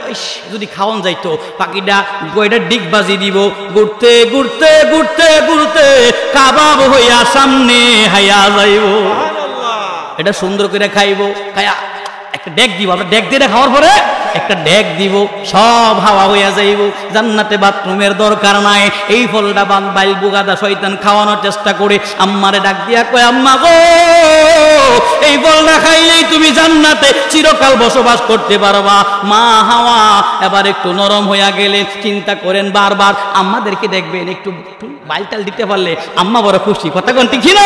যদি খাওয়ান যাইতো, পাখিটা গয়টা ডিগ বাজি দিব, ঘুরতে ঘুরতে ঘুরতে ঘুরতে কাবাব হইয়া সামনে হাইয়া যাইব। এটা সুন্দর করে খাইবো, খাইয়া একটা ডেক দিব, আমরা ডেক দিয়ে খাওয়ার পরে একটা ডেক দিব, সব হাওয়া হইয়া যাইব। জান্নাতে বাথরুমের দরকার নাই। এই ফলটা বাইল বুগাদা শয়তান খাওয়ানোর চেষ্টা করে আম্মারে ডাক দিয়া কয়, আম্মা গো এই ফলটা খাইলেই তুমি জান্নাতে চিরকাল বসবাস করতে পারবা। মা হাওয়া এবার একটু নরম হইয়া গেলে চিন্তা করেন বারবার আম্মাদেরকে দেখবেন একটু বাইলটাল দিতে পারলে আম্মা বড় খুশি, কথা কোন ঠিক ছিল?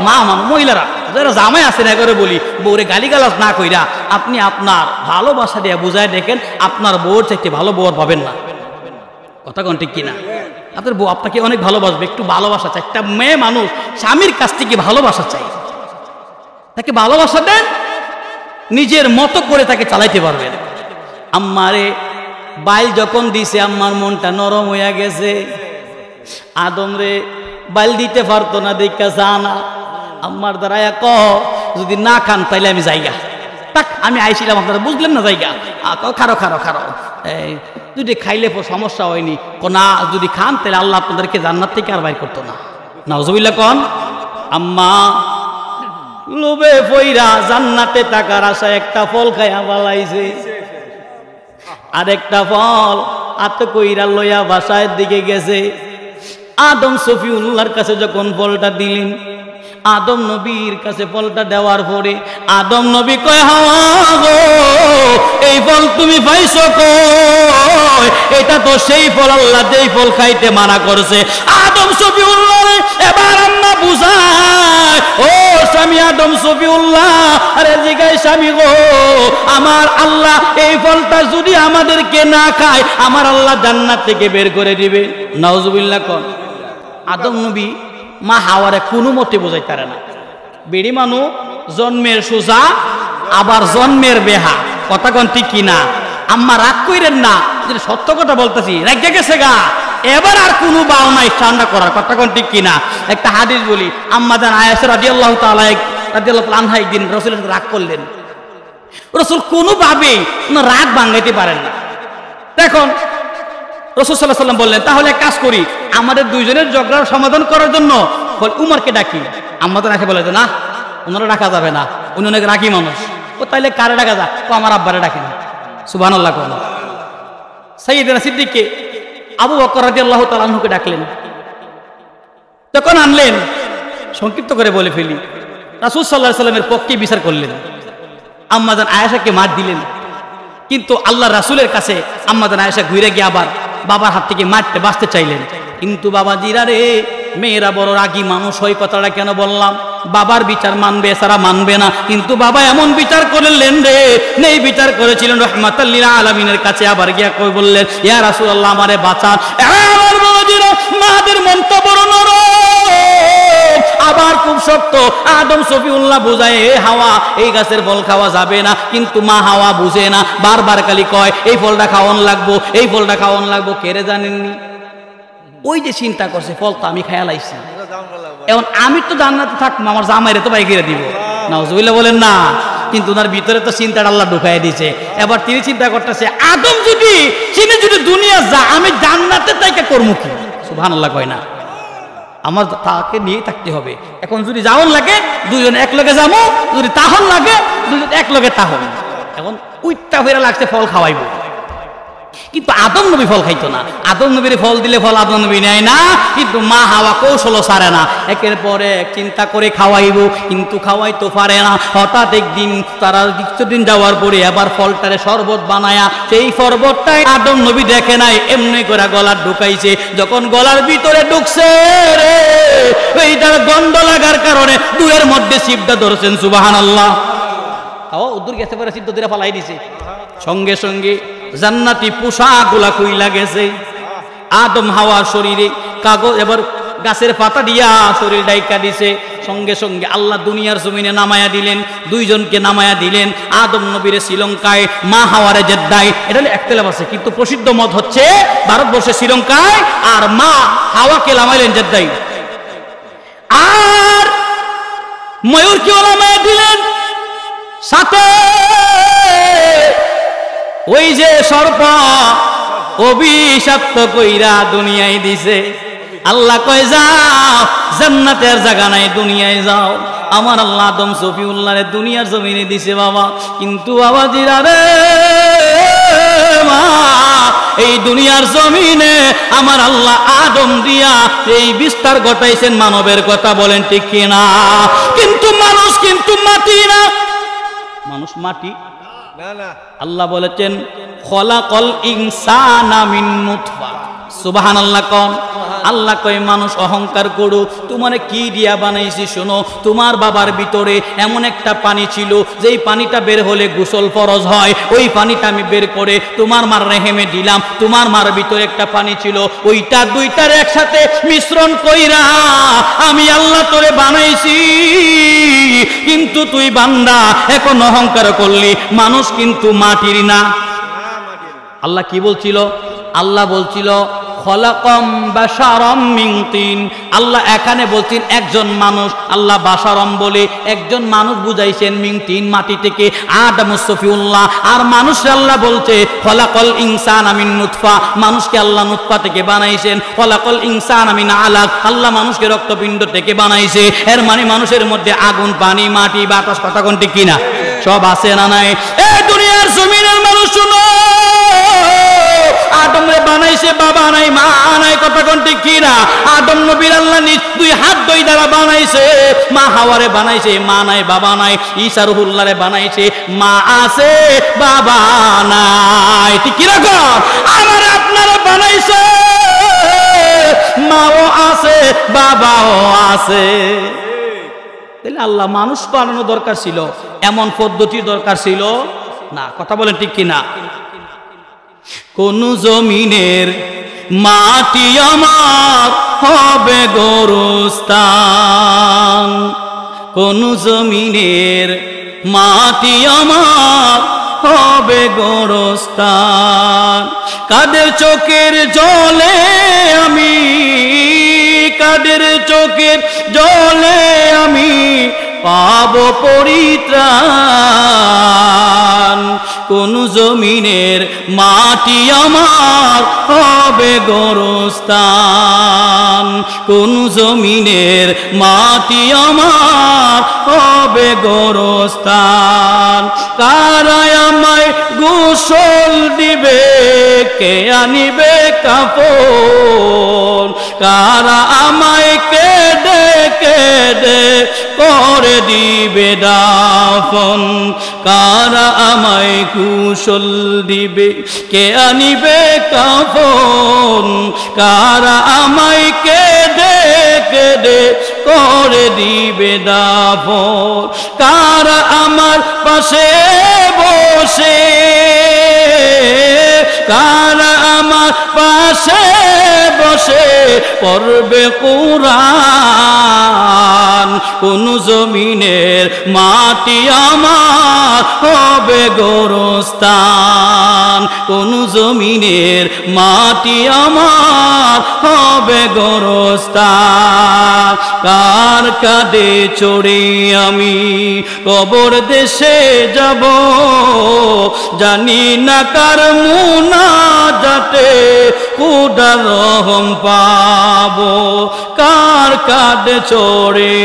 মা মহিলারা যারা জামাই আছে না করে বলি, বউরে গালিগালাজ না কইরা আপনি আপনার ভালোবাসা দিয়ে বুঝায় দেখেন আপনার বউর চাইতে ভালো বউ পাবেন না, কথা কোন ঠিক কিনা? আপনার বউ আপনাকে অনেক ভালোবাসবে, একটু ভালোবাসা চাই। একটা মেয়ে মানুষ স্বামীর কাছ থেকে ভালোবাসা চাই, তাকে ভালোবাসা দেন, নিজের মতো করে তাকে চালাইতে পারবেন। আম্মারে বাইল যখন দিছে আম্মার মনটা নরম হইয়া গেছে। আদম রে বাইল দিতে পারতো না, দেখা জানা আম্মার দ্বারা যদি না খান তাইলে আমি যাইগা, তাক আমি আইছিলাম আপনারা বুঝলেন না, যাইগা খারো খারো খারো, যদি খাইলে সমস্যা হয়নি, না যদি খান তাহলে আল্লাহ আপনাদেরকে জান্নাত থেকে আর বাইর করতো না। নাউজুবিল্লাহ কন। আম্মা লোভে পইরা জান্নাতে টাকার আশায় একটা ফল খাইয়া বালাইছে, আর একটা ফল আতে কইরা লইয়া বাসায় দিকে গেছে। আদম সফিউল্লাহর কাছে যখন ফলটা দিলেন, আদম নবীর কাছে ফলটা দেওয়ার পরে আদম নবী কয়, হাওয়া গো এই ফল তুমি পাইছো কই? এটা তো সেই ফল আল্লাহ যেই ফল খাইতে মানা করছে। আদম সফিউল্লাহ এবার আম্মা বুঝায়, ও স্বামী আদম সফিউল্লাহ, আরে জিগাই স্বামী গো, আমার আল্লাহ এই ফলটা যদি আমাদেরকে না খায় আমার আল্লাহ জান্নাত থেকে বের করে দিবে। নাউজুবিল্লাহ কোন। আদম নবী মা হাওয়ারে কোনো মতে বোঝাইতে পারে না। বেড়ি মানু জন্মের সোজা আবার জন্মের বেহা, কথা কোন ঠিক কিনা? আম্মা রাগ কইরেন না, যদি সত্য কথা বলতেছি, রেগে গেছে গা, এবার আর কোনো বাও নাই ঠান্ডা করার, কথা কোন ঠিক কিনা? একটা হাদিস বলি, আম্মা জান আয়েশা রাদিয়াল্লাহু তাআলা আনহা একদিন রাসূলের সাথে রাগ করলেন। রাসূল কোনোভাবেই রাগ ভাঙাইতে পারেন না। দেখুন রাসূল সাল্লাল্লাহু আলাইহি ওয়াসাল্লাম বললেন, তাহলে এক কাজ করি, আমাদের দুইজনের ঝগড়ার সমাধান করার জন্য উমরকে ডাকি। আমাদের রাখে বলে না, ওনারা ডাকা যাবে না, উনি অনেক রাগী মানুষ। ও তাইলে কারে ডাকা যা? ও আমার আব্বারে ডাকে না। সুবহানাল্লাহ কোন। সাইয়েদনা সিদ্দিককে আবু বকর রাদিয়াল্লাহু তাআলা আনহুকে ডাকলেন, তখন আনলেন, সংক্ষিপ্ত করে বলে ফেলি, রাসূল সাল্লাল্লাহু আলাইহি ওয়াসাল্লামের পক্ষে বিচার করলেন। আম্মাজান আয়েশাকে মার দিলেন, কিন্তু আল্লাহ রাসূলের কাছে আম্মাজান আয়েশা ঘুরে গিয়ে আবার বাবার হাত থেকে মারতে বাঁচতে চাইলেন। কিন্তু বাবা জিরা রে, মেয়েরা বড় রাগী মানুষ, ওই কথাটা কেন বললাম? বাবার বিচার মানবে, সারা মানবে না, কিন্তু বাবা এমন বিচার করলেন রে, নেই বিচার করেছিলেন রাহমাতাল লিল আলামিনের কাছে। আবার গিয়া কই বললেন, ইয়া রাসূলুল্লাহ আমারে বাঁচান। আমার বাবাজিরা, মাদের মনটা বড় নরম, আবার খুব শক্ত। আদম সফিউল্লাহ বুঝায়, এ হাওয়া এই গাছের ফল খাওয়া যাবে না, কিন্তু মা হাওয়া বুঝে না, বারবার খালি কয় এই ফলটা খাওয়ান লাগবো, এই ফলটা খাওয়ান লাগবো। কেড়ে জানেননি? ওই যে চিন্তা করছে ফল তো আমি খায়া লাইছি, এখন আমি তো জান্নাতে থাকবো, আমার জামাইরে তো বাইরে দিব। নাউজুবিল্লাহ বলেন না। কিন্তু ওনার ভিতরে তো চিন্তাটা আল্লাহ ঢুকাই দিয়েছে। এবার তিনি চিন্তা করতেছে, আদম যদি চিনি যদি দুনিয়া যা, আমি জান্নাতে তাইকে করবো কি? সুবহানাল্লাহ কয় না, আমার তাকে নিয়ে থাকতে হবে। এখন যদি যাওন লাগে দুজন এক লগে যাবো, যদি তাহন লাগে দুজন এক লগে তাহন। এখন উইটটা ফেরা লাগছে ফল খাওয়াইবো, কিন্তু আদম নবী ফল খাইতো না। আদম নবীর ফল দিলে ফল আদম নবী নেয় না, কিন্তু মা হাওয়া কৌশল ছাড়ে না, একের পরে চিন্তা করে খাওয়াইব, কিন্তু খাওয়াইতে পারে না। হঠাৎ একদিন তারা কিছুদিন যাওয়ার পরে আবার ফলটারে শরবত বানায়া, সেই শরবতটাই আদম নবী দেখে নাই, এমনি করে গলার ঢুকাইছে। যখন গলার ভিতরে ঢুকছে রে, এইটার গন্ধ লাগার কারণে দূরের মধ্যে শিবটা ধরছেন, সুবহানাল্লাহ। ও উদ্দুর গেছে পরে সিদ্ধ দিয়ে ফালাই দিছে, সঙ্গে সঙ্গে জান্নাতি পোশাকগুলা কইলা গেছে। আদম হাওয়ার শরীরে কাগজ এবার গাছের পাতা দিয়া শরীর ডাইকা দিছে। সঙ্গে সঙ্গে আল্লাহ দুনিয়ার জমিনে নামায়া দিলেন, দুইজনকে নামায়া দিলেন। আদম নবীরে শ্রীলঙ্কায়, মা হাওয়ারে জেদ্দায়। এটা একতলাফ আছে, কিন্তু প্রসিদ্ধ মত হচ্ছে ভারতবর্ষে শ্রীলঙ্কায়, আর মা হাওয়াকে নামাইলেন জেদ্দায়। আর ময়ূরকে নামায়া দিলেন, সাথে ওই যে সর্প অভিশপ্ত কইরা দুনিয়ায় দিছে। আল্লাহ কয় যাও, জান্নাতের জায়গা নাই, দুনিয়ায় যাও। আমার আল্লাহ আদম সফিউল্লাহরে দুনিয়ার জমিনে দিছে বাবা, কিন্তু বাবা জিরা রে মা, এই দুনিয়ার জমিনে আমার আল্লাহ আদম দিয়া এই বিস্তার ঘটাইছেন মানবের কথা, বলেন ঠিক কিনা? কিন্তু মানুষ কিন্তু মাটি না, মানুষ মাটি না। আল্লাহ বলেছেন খলাকল ইনসানা মিন নুতফা, সুবহানাল্লাহ। কোন আল্লাহ কয় মানুষ অহংকার করো, তোমারে কি দিয়া বানাইছি শোনো। তোমার বাবার ভিতরে এমন একটা পানি ছিল, যেই পানিটা বের হলে গোসল ফরজ হয়, ওই পানিটা আমি বের করে তোমার মার রেহেমে দিলাম। তোমার মার ভিতরে একটা পানি ছিল, ওইটা দুইটার একসাথে মিশ্রণ কইরা আমি আল্লাহ তোরে বানাইছি। কিন্তু তুই বান্দা এখন অহংকার করলি, মানুষ কিন্তু মাটির না। আল্লাহ কি বলছিল? আল্লাহ বলছিল খলাকম বাশারাম মিন তিন। আল্লাহ এখানে বলছেন একজন মানুষ, আল্লাহ বাশারাম বলে একজন মানুষ বুঝাইছেন মিন তিন, মাটি থেকে, আদম সফিউল্লাহ। আর মানুষ আল্লাহ বলছে খলাকল ইনসানা মিন নুতফা, মানুষকে আল্লাহ নুতফা থেকে বানাইছেন। খলাকল ইনসানা মিন আলাক, আল্লাহ মানুষকে রক্তপিণ্ড থেকে বানাইছে। এর মানে মানুষের মধ্যে আগুন, পানি, মাটি, বাতাস, কথা কোনটি কিনা সব আছে না নাই? এই দুনিয়ার জমিনের মানুষ শুনো, আদমরে বানাইছে বাবা নাই, মা নাই, কথা কোনটি কিনা? আদম নবীর আল্লাহ নিজ দুই হাত দুই দ্বারা বানাইছে। মা হাওয়ারে বানাইছে, মা নাই, বাবা নাই। ঈসা রুহুল্লাহরে বানাইছে, মা আছে, বাবা নাই। ঠিক কিরকম আমার আপনারা বানাইছে, মাও আছে, বাবাও আছে। তাহলে আল্লাহ মানুষ বানানো দরকার ছিল, এমন পদ্ধতির দরকার ছিল না, কথা বলেন ঠিক কিনা? কোন জমিনের মাটি আমার হবে গোরস্থান, কোন জমিনের মাটি আমার হবে গোরস্থান। কাদের চোখের জলে আমি, কাদের চোখের জলে আমি পাবো পরিত্রাণ। কোন জমিনের মাটি আমার হবে গোরস্থান, কোন জমিনের মাটি আমার হবে গোরস্থান। কারা আমায় গোসল দিবে, কে আনিবে কাপড়, কারা আমায় কেঁদে কেঁদে করে দিবে দাফন, কারা আমায় গোসল দিবে, কে আনিবে কাফন, কারা আমায় কেঁদে কেঁদে করে দিবে দাফন, কারা আমার পাশে বসে, কারা আমার পাশে বসে পড়বে কুরআন। কোন জমিনের মাটি আমার হবে গোরস্থান, কোন জমিনের মাটি আমার হবে গোরস্থান। কার কাঁধে চড়ে আমি কবর দেশে যাব, জানি না কার মুনাজাতে খোদার রহম পাবো, কার কাঁধে চড়ে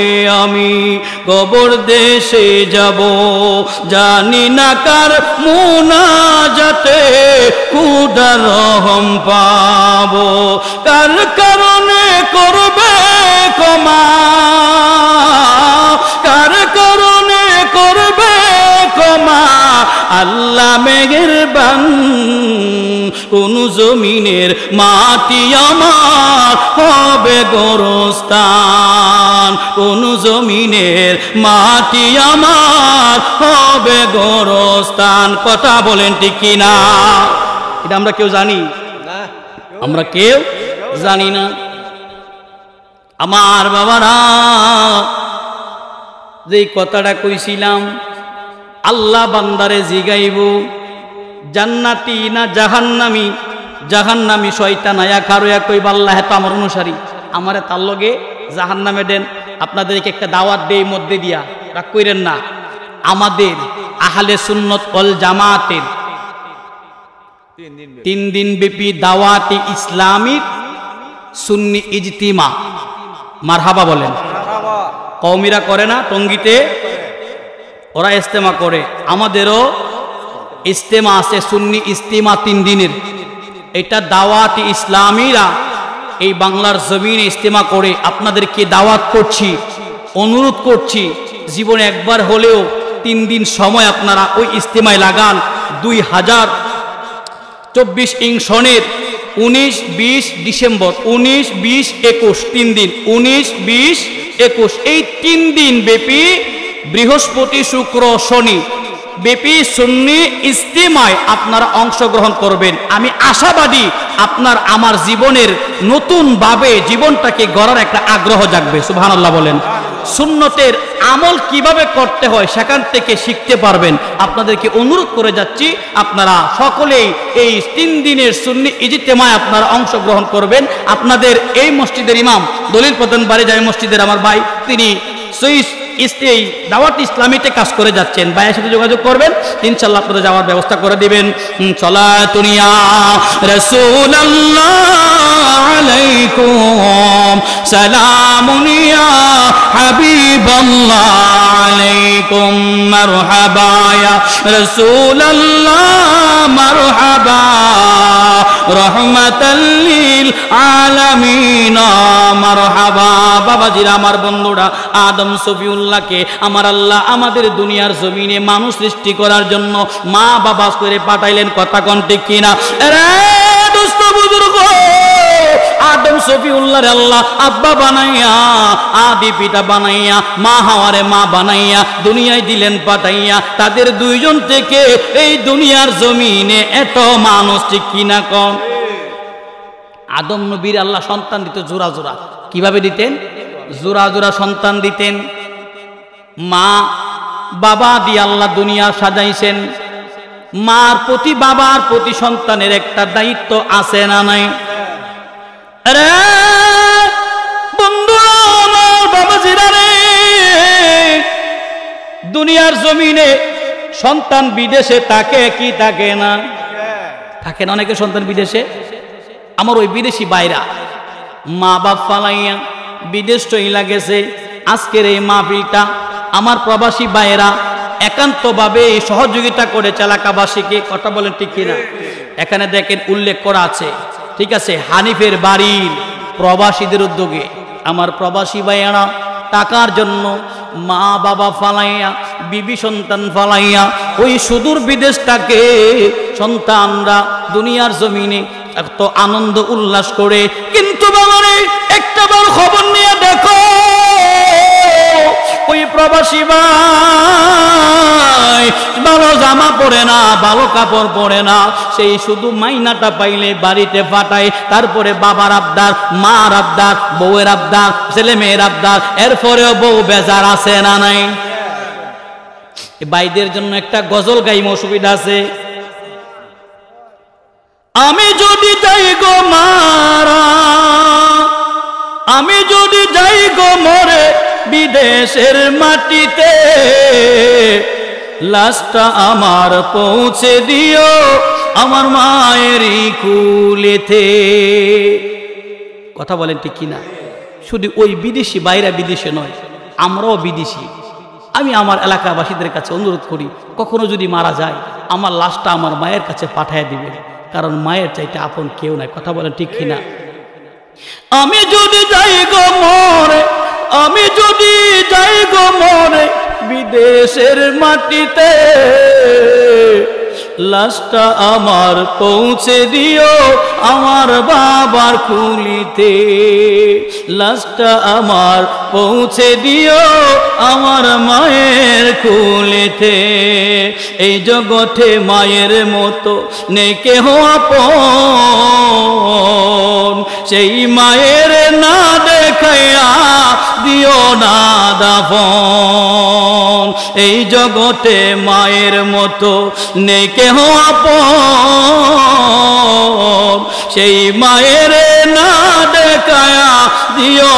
আমি কবর দেশে যাব, জানি না কার মুনাজাতে খুদা রহম পাবো, কার কারণে করবে ক্ষমা, কার কারণে করবে ক্ষমা আল্লাহ মেহেরবান। কোন জমিনের মাটি আমার হবে গোরস্থান, কোন জমিনের মাটি আমার হবে গোরস্থান। কথা বলেন ঠিক কিনা? এটা আমরা কেউ জানি না, আমরা কেউ জানি না। আমার বাবারা, যে কথাটা কইছিলাম আল্লাহ বান্দারে জিগাইব জান্নাতি না জাহান্নামি, জাহান্নামি শয়তান আয়া কারোয়া কইব আল্লাহ তো আমার অনুসারী, আমারে তার লগে জাহান্নামে দেন। আপনাদেরকে একটা দাওয়াত দেই মধ্যে দিয়া, রাগ কইরেন না। আমাদের আহলে সুন্নত ওয়াল জামাতের 3 দিন ব্যাপী দাওয়াতে ইসলামিক সুন্নি ইজতিমা, মারহাবা বলেন। কওমিরা করে না টঙ্গীতে, ওরা ইজতেমা করে, আমাদেরও ইজতেমা আছে সুন্নি ইজতিমা 3 দিনের। এটা দাওয়াতে ইসলামীরা এই বাংলার জমিনে ইজতেমা করে। আপনাদেরকে দাওয়াত করছি, অনুরোধ করছি, জীবনে একবার হলেও 3 দিন সময় আপনারা ওই ইজতেমায় লাগান। 2024 সনের 19, 20 ডিসেম্বর, 19, 20, 21 3 দিন, 19, 20, 21 এই 3 দিন ব্যাপী বৃহস্পতি শুক্র শনি ব্যাপী সুন্নি ইজতিমায় আপনারা অংশগ্রহণ করবেন। আমি আশাবাদী আপনার আমার জীবনের নতুন ভাবে জীবনটাকে গড়ার একটা আগ্রহ জাগবে। সুবহানাল্লাহ বলেন। সুন্নতের আমল কিভাবে করতে হয় সেখান থেকে শিখতে পারবেন। আপনাদেরকে অনুরোধ করে যাচ্ছি, আপনারা সকলেই এই 3 দিনের সুন্নি ইজতিমায় আপনারা অংশগ্রহণ করবেন। আপনাদের এই মসজিদের ইমাম দলিল প্রধান বাড়ি জামে মসজিদের আমার ভাই, তিনি এই দাওয়াত ইসলামীতে কাজ করে যাচ্ছেন। ভাইয়ের সাথে যোগাযোগ করবেন, ইনশাআল্লাহ আপনারা যাওয়ার ব্যবস্থা করে দিবেন। সালাতুন ইয়া রাসূলুল্লাহ আলাইকুম, সালামুন ইয়া হাবিবাল্লাহ আলাইকুম, মারহাবা ইয়া রাসূলুল্লাহ মারহাবা, রহমাতাল লিল আলামিন মারহাবা। বাবাজিরা, আমার বন্ধুরা, আদম সফিউল্লাহকে আমার আল্লাহ আমাদের দুনিয়ার জমিনে মানুষ সৃষ্টি করার জন্য মা বাবা করে পাঠাইলেন। কথা কোন ঠিক কিনা? রে দোস্ত বুজুর্গ, আদম সফিউল্লাহর আল্লাহ আব্বা বানাইয়া, আদি পিতা বানাইয়া, মা হাওয়ারে মা বানাইয়া দুনিয়ায় দিলেন পাঠাইয়া। তাদের 2 জন থেকে এই দুনিয়ার জমিনে এত মানুষ, ঠিক কিনা কম? আদম নবীর আল্লাহ সন্তান দিত জোড়া জোড়া। কিভাবে দিতেন? জোড়া জোড়া সন্তান দিতেন। মা বাবা দিয়ে আল্লাহ দুনিয়া সাজাইছেন। মার প্রতি বাবার প্রতি সন্তানের একটা দায়িত্ব আছে না নাই? আরে বন্ধুরা, আমার বাবাজিরা রে, দুনিয়ার জমিনে সন্তান বিদেশে থাকে কি থাকে না? থাকে না। অনেকে সন্তান বিদেশে। আমার ওই বিদেশি বাইরা মা বাপ ফালাইয়া বিদেশ চইলা গেছে। আজকের এই মাহফিলটা আমার প্রবাসী ভাইয়েরা একান্তভাবে সহযোগিতা করে এলাকাবাসীকে। কথা বলেন ঠিক কিনা? এখানে দেখেন উল্লেখ করা আছে, ঠিক আছে, হানিফের বাড়ির প্রবাসীদের উদ্যোগে আমার প্রবাসী ভাইয়েরা টাকার জন্য মা বাবা ফালাইয়া, বিবি সন্তান ফালাইয়া ওই সুদূর বিদেশটাকে সন্তানরা দুনিয়ার জমিনে এত আনন্দ উল্লাস করে। কিন্তু বাবারে, একটা বার খবর নিয়ে দেখো, ওই প্রবাসী ভাই ভালো জামা পরে না, ভালো কাপড় পরে না, সেই শুধু মাইনাটা পাইলে বাড়িতে পাঠায়। তারপরে বাবার আবদার, মার আবদার, বউয়ের আবদার, ছেলে মেয়ের আবদার, এরপরেও বউ বেজার আছে না নাই? ভাইদের জন্য একটা গজল গাইম, অসুবিধা আছে? আমি যদি যাই গো মারা, আমি যদি যাই গো মরে বিদেশের মাটিতে, লাশটা আমার পৌঁছে দিও আমার মায়েরই কুলেতে। কথা বলেন ঠিক কিনা? শুধু ওই বিদেশি, বাইরে বিদেশে নয়, আমরাও বিদেশি। আমি আমার এলাকাবাসীদের কাছে অনুরোধ করি, কখনো যদি মারা যায় আমার লাশটা আমার মায়ের কাছে পাঠিয়ে দিবেন, কারণ মায়ের চাইতে আপন কেউ নাই। কথা বলেন ঠিক কিনা? আমি যদি যাই গো মরে, আমি যদি যাই গো মরে বিদেশের মাটিতে, লাশটা আমার পৌঁছে দিও আমার বাবার কুলিতে, লাশটা আমার পৌঁছে দিও আমার মায়ের কুলিতে। এই জগতে মায়ের মতো নেই কেহ আপন, সেই মায়ের না দেখাইয়া দিও না দাফন। এই জগতে মায়ের মতো নেই কেহ আপন, সেই মায়ের না দেখায়া দিও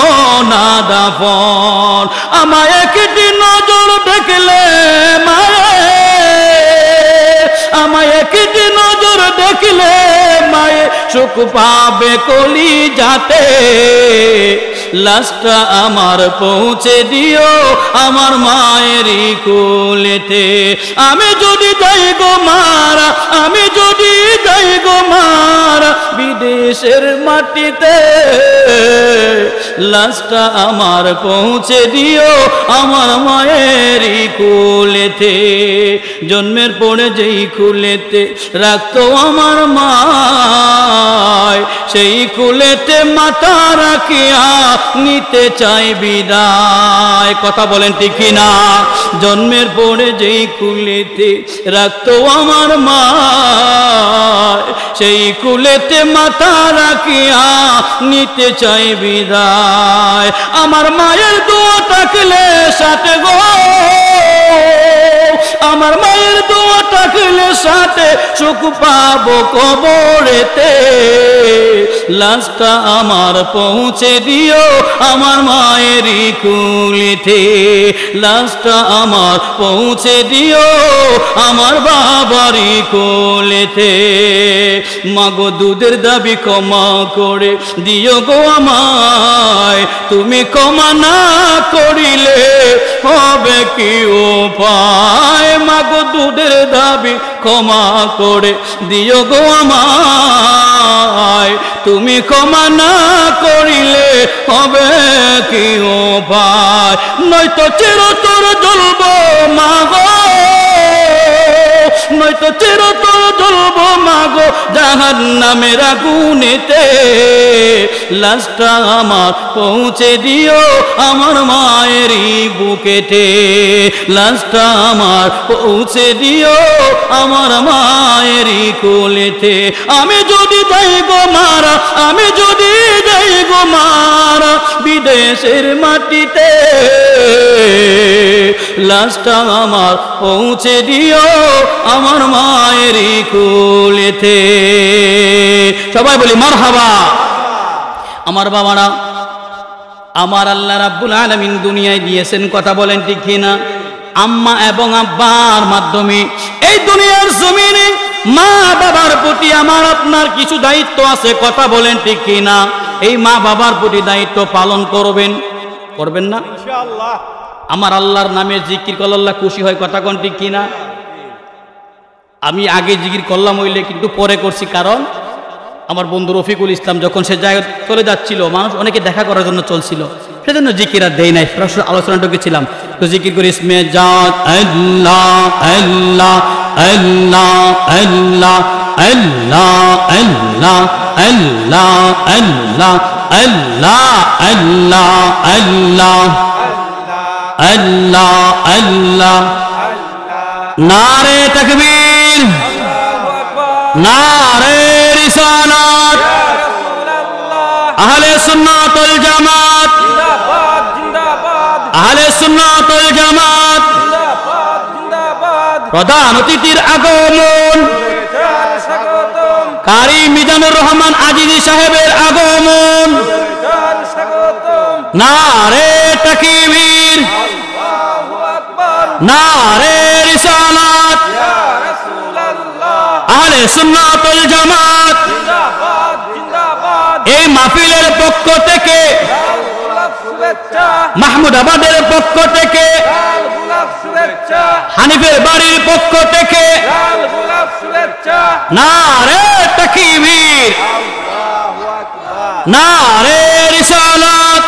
না দাফন। আমায় একটি নজর দেখলে মায়ে, আমায় একটি নজর দেখলে মায়ে সুখ পাবে কলি যাতে, লাশটা আমার পৌঁছে দিও আমার মায়েরই কোলেতে। আমি যদি যাই গো মারা, আমি যদি যাই গো মারা বিদেশের মাটিতে, লাশটা আমার পৌঁছে দিও আমার মায়েরই কোলেতে। জন্মের পরে যেই কোলেতে রাখতো আমার মায়, সেই কোলেতে মাথা রাখিয়া নিতে চাই বিদায়। কথা বলেন ঠিক কিনা? জন্মের পরে যেই কুলেতে রাখতো আমার মা, সেই কুলেতে মাথা রাখিয়া নিতে চাই বিদায়। আমার মায়ের দোয়া থাকলে সাথে গো, আমার মায়ের দোয়া থাকলে সাথে সুখ পাবো কবরেতে, লাশটা আমার পৌঁছে দিও আমার মায়েরই কুলিতে, লাশটা আমার পৌঁছে দিও আমার বাবারই কোলেতে। মাগো দুধের দাবি ক্ষমা করে দিও গো আমায়, তুমি ক্ষমা না করিলে হবে কি উপায়। মাগো দুধের দাবি ক্ষমা করে দিও গো আমায়, তুমি ক্ষমা না করিলে হবে কি উপায়। নয়তো চিরতর জ্বলব মাগো, নয়তো চিরতর জ্বলব মাগো জাহান্নামের আগুনেতে, লাশটা আমার পৌঁছে দিও আমার মায়েরই বুকেতে, লাশটা আমার পৌঁছে দিও আমার মায়েরই কোলেতে। আমি যদি যাই গো মারা, আমি যদি যাই গো মারা বিদেশের মাটিতে, লাশটা আমার পৌঁছে দিও আমার মায়েরই কোলেতে। সবাই বলি মারহাবা। আমার বাবারা, আমার আল্লাহ রাব্বুল আলামিন দুনিয়ায় দিয়েছেন, কথা বলেন ঠিক কিনা? আম্মা এবং আব্বার মাধ্যমে এই দুনিয়ার জমিনে মা বাবার প্রতি আমার আপনার কিছু দায়িত্ব আছে, কথা বলেন ঠিক কিনা? এই মা বাবার প্রতি দায়িত্ব পালন করবেন, করবেন না ইনশাআল্লাহ? আমার আল্লাহর নামে জিকির করলে আল্লাহ খুশি হয়, কথা কোন ঠিক কিনা? আমি আগে জিকির করলাম হইলে, কিন্তু পরে করছি, কারণ আমার বন্ধু রফিকুল ইসলাম যখন সে জায়গায় চলে যাচ্ছিল, মানুষ অনেকে দেখা করার জন্য চলছিল, সেজন্য জিকির আর দেই নাই, সরাসরি আলোচনা ঢুকেছিলাম। তো জিকির করি ইসমে জাত আল্লাহ আল্লাহ আল্লাহ আল্লাহ আল্লাহ আল্লাহ আল্লাহ আল্লাহ আল্লাহ আল্লাহ আল্লাহ আল্লাহ আল্লাহ। নারে তাকবীর, নারে রিসালাত, আহলে সুন্নাত ওয়াল জামাত, আহলে সুন্নাত ওয়াল জামাত। প্রধান অতিথির আগমন, কারি মিজানুর রহমান আজিজি সাহেবের আগমন। নারে তাকবীর, নারে রিসালাত, আহলে সুন্নাত ওয়াল জামাত। এই মাহফিলের পক্ষ থেকে মাহমুদাবাদের পক্ষ থেকে, হানিফের বাড়ির পক্ষ থেকে নারে তাকবীর, নারে রিসালাত।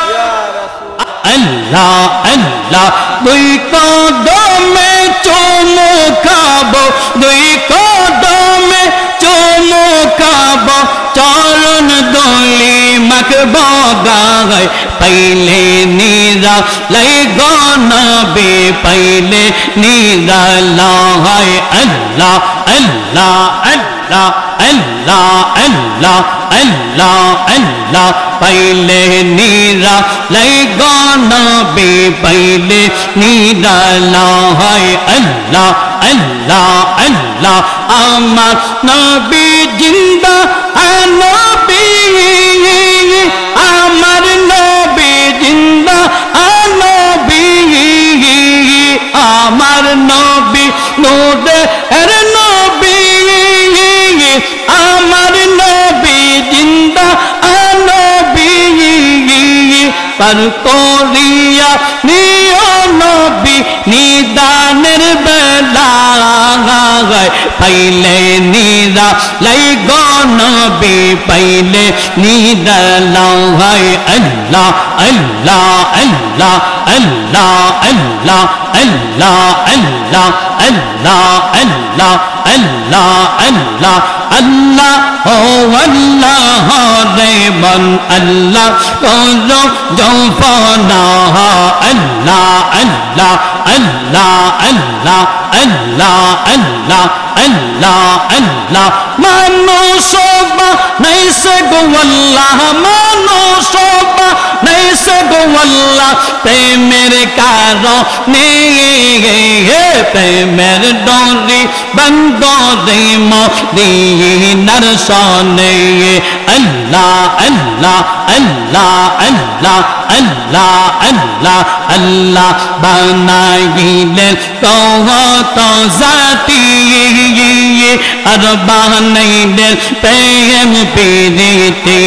আল্লাহ আল্লাহ দুই কদমে চুমু খাবো, দুই কদমে চুমু খাবো, চরণ দোলি মাখবো গায়, পাইলে নিরা লাই গনবে, পাইলে নিরা লাই। আল্লাহ আল্লাহ আল্লাহ আল্লাহ আল্লাহ আল্লাহ আল্লাহ, পাইলে নিরা লাই গনবে, পাইলে নিরা লাই। আল্লাহ আল্লাহ আল্লাহ আমার নবী জিন্দা, নবী আমার নবী জিন্দা, নবী আমার নবী নূরের নবী, আমার নবী জিন্দা নবী, পার করিয়া নিও নবী নিদানের বেলা, পাইলে নিরা লাই গনবী, পাইলে নিরা লাই। আল্লাহ আল্লাহ আল্লাহ আল্লাহ আল্লাহ আল্লাহ আল্লাহ আল্লাহ আল্লাহ আল্লাহ আল্লাহ আল্লাহ ও আল্লাহ রে মন আল্লাহ করো জৌফনা। আল্লাহ আল্লাহ আল্লাহ আল্লাহ আল্লাহ আল্লাহ আল্লাহ আল্লাহ মানুষ নাইসে গো আল্লাহ, মানুষ নাইসে গো আল্লাহ, প্রেমের কারণে প্রেমের ডোরি বন্দরে মদিনার সনে। আল্লাহ আল্লাহ আল্লাহ আল্লাহ আল্লাহ আল্লাহ আল্লাহ বানাইলেন কত জাতি, আর বানাইলেন প্রেম প্রীতি।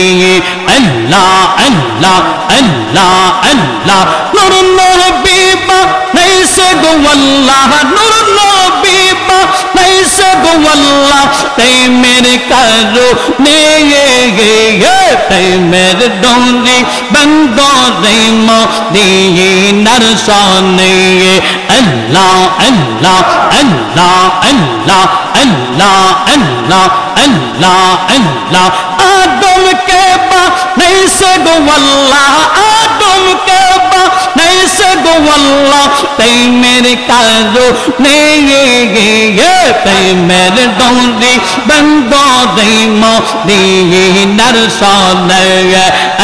আল্লাহ আল্লাহ আল্লাহ আল্লাহ নূর নবী বানাইছে গো আল্লাহ, নূর নবী বানাইছে গো আল্লাহ, প্রেমের কারণে প্রেমের ডোরি বন্দরে মদিনার সনে। আল্লাহ আল্লাহ আল্লাহ আল্লাহ আল্লাহ আল্লাহ আল্লাহ আল্লাহ আদম কে বানাইছে গো আল্লাহ, আদম কে বানাইছে গো আল্লাহ, প্রেমের কারণে প্রেমের ডোরি বন্দরে মদিনার সনে।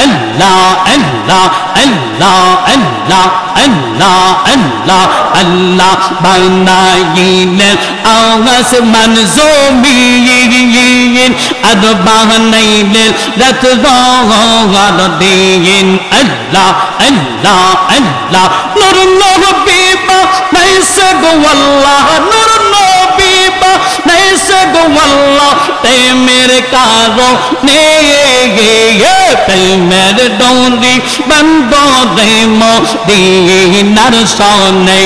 আল্লাহ আল্লাহ আল্লাহ আল্লাহ আল্লাহ আল্লাহ আল্লাহ বানাইলেন আসমান জমিন, আর বানাইলেন রাত দিন। আল্লাহ আল্লাহ আল্লাহ নূর নবী বানাইছে গো আল্লাহ, নূর নবী বানাইছে গো আল্লাহ, প্রেমের কারণে প্রেমের ডোরি বন্দরে মদিনার সনে।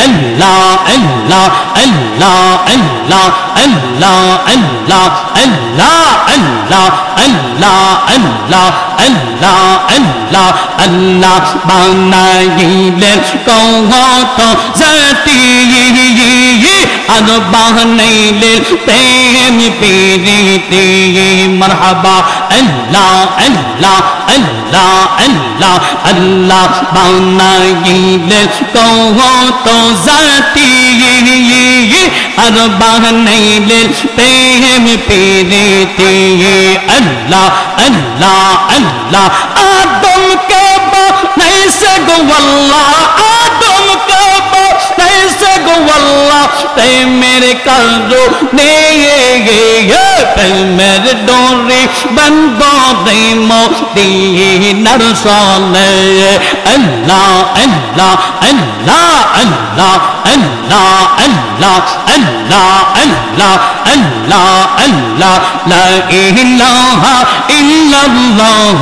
আল্লাহ আল্লাহ আল্লাহ আল্লাহ আল্লাহ আল্লাহ আল্লাহ আল্লাহ আল্লাহ আল্লাহ আল্লাহ আল্লাহ আল্লাহ বানাইলেন কত জাতি, আর বানাইলেন প্রেম প্রীতি। মারহাবা আল্লাহ আল্লাহ আল্লাহ আল্লাহ আল্লাহ বানাইলেন কত জাতি, আর বানাইলেন প্রেম প্রীতি। আল্লাহ আল্লাহ আল্লাহ আদম কে বানাইছে গো আল্লাহ, আদম কে বানাইছে গো আল্লাহ, প্রেমের কারণে প্রেমের ডোরি বন্দরে মদিনার সনে। আল্লাহ আল্লাহ আল্লাহ আল্লাহ আল্লাহ আল্লাহ আল্লাহ আল্লাহ আল্লাহ আল্লাহ লা ইলাহা ইল্লাল্লাহ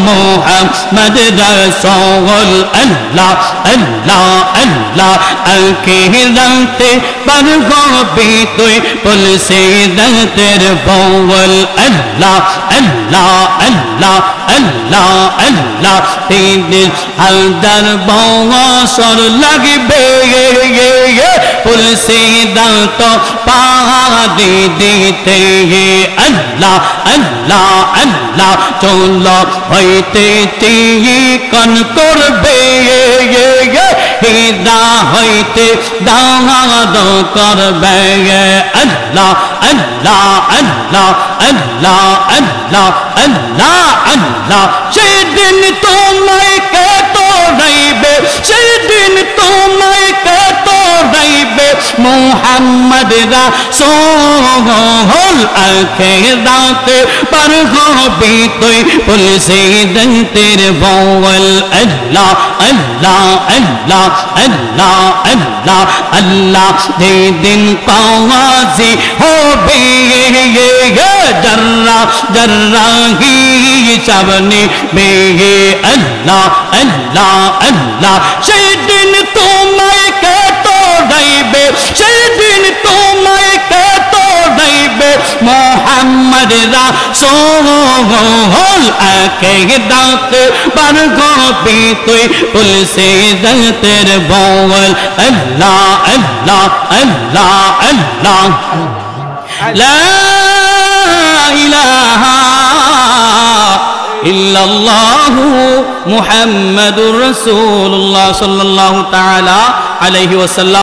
মুহাম্মদ রাসূল আল্লাহ আল্লাহ আল্লাহ আঁখে রাতে पर भी तुई पुल से तेरे बोल अल्लाह अल्लाह अल्लाह अल्लाह अल्लाह तेरे हलदर बोआ सर लगी बे ये पुल से तो पादी देते ये अल्लाह अल्लाह अल्लाह चलो होते ती कन कर बे ये हिदा होते दाद करबे अल्लाह अल्लाह अल्लाह अल्लाह अल्लाह अल्लाह अल्लाह सेदिन तुम्हें के तो रहीबे सेदिन तुम्हें के तो रहीबे मुहम्मद रसूल आखिरत पर हो भी तुई पुल से तेरे बोल अल्लाह अल्लाह अल्लाह अल्लाह अल्लाह अल्लाह दे दिन काजी हो बे ये जर्रा जर्रा ही सबने बे अल्लाह अल्लाह अल्लाह से दिन तुम्हें के तो रहीबे से दिन तुम्हें के तो रहीबे मोहम्मद रसूल आखिरत पर हो भी तुई पुल से तेरे बोल अल्लाह अल्लाह अल्लाह अल्लाह ला इलाहा इल्लल्लाह मुहम्मदुर रसूलुल्लाह सल्लल्लाहु तआला अलैहि वसल्लम।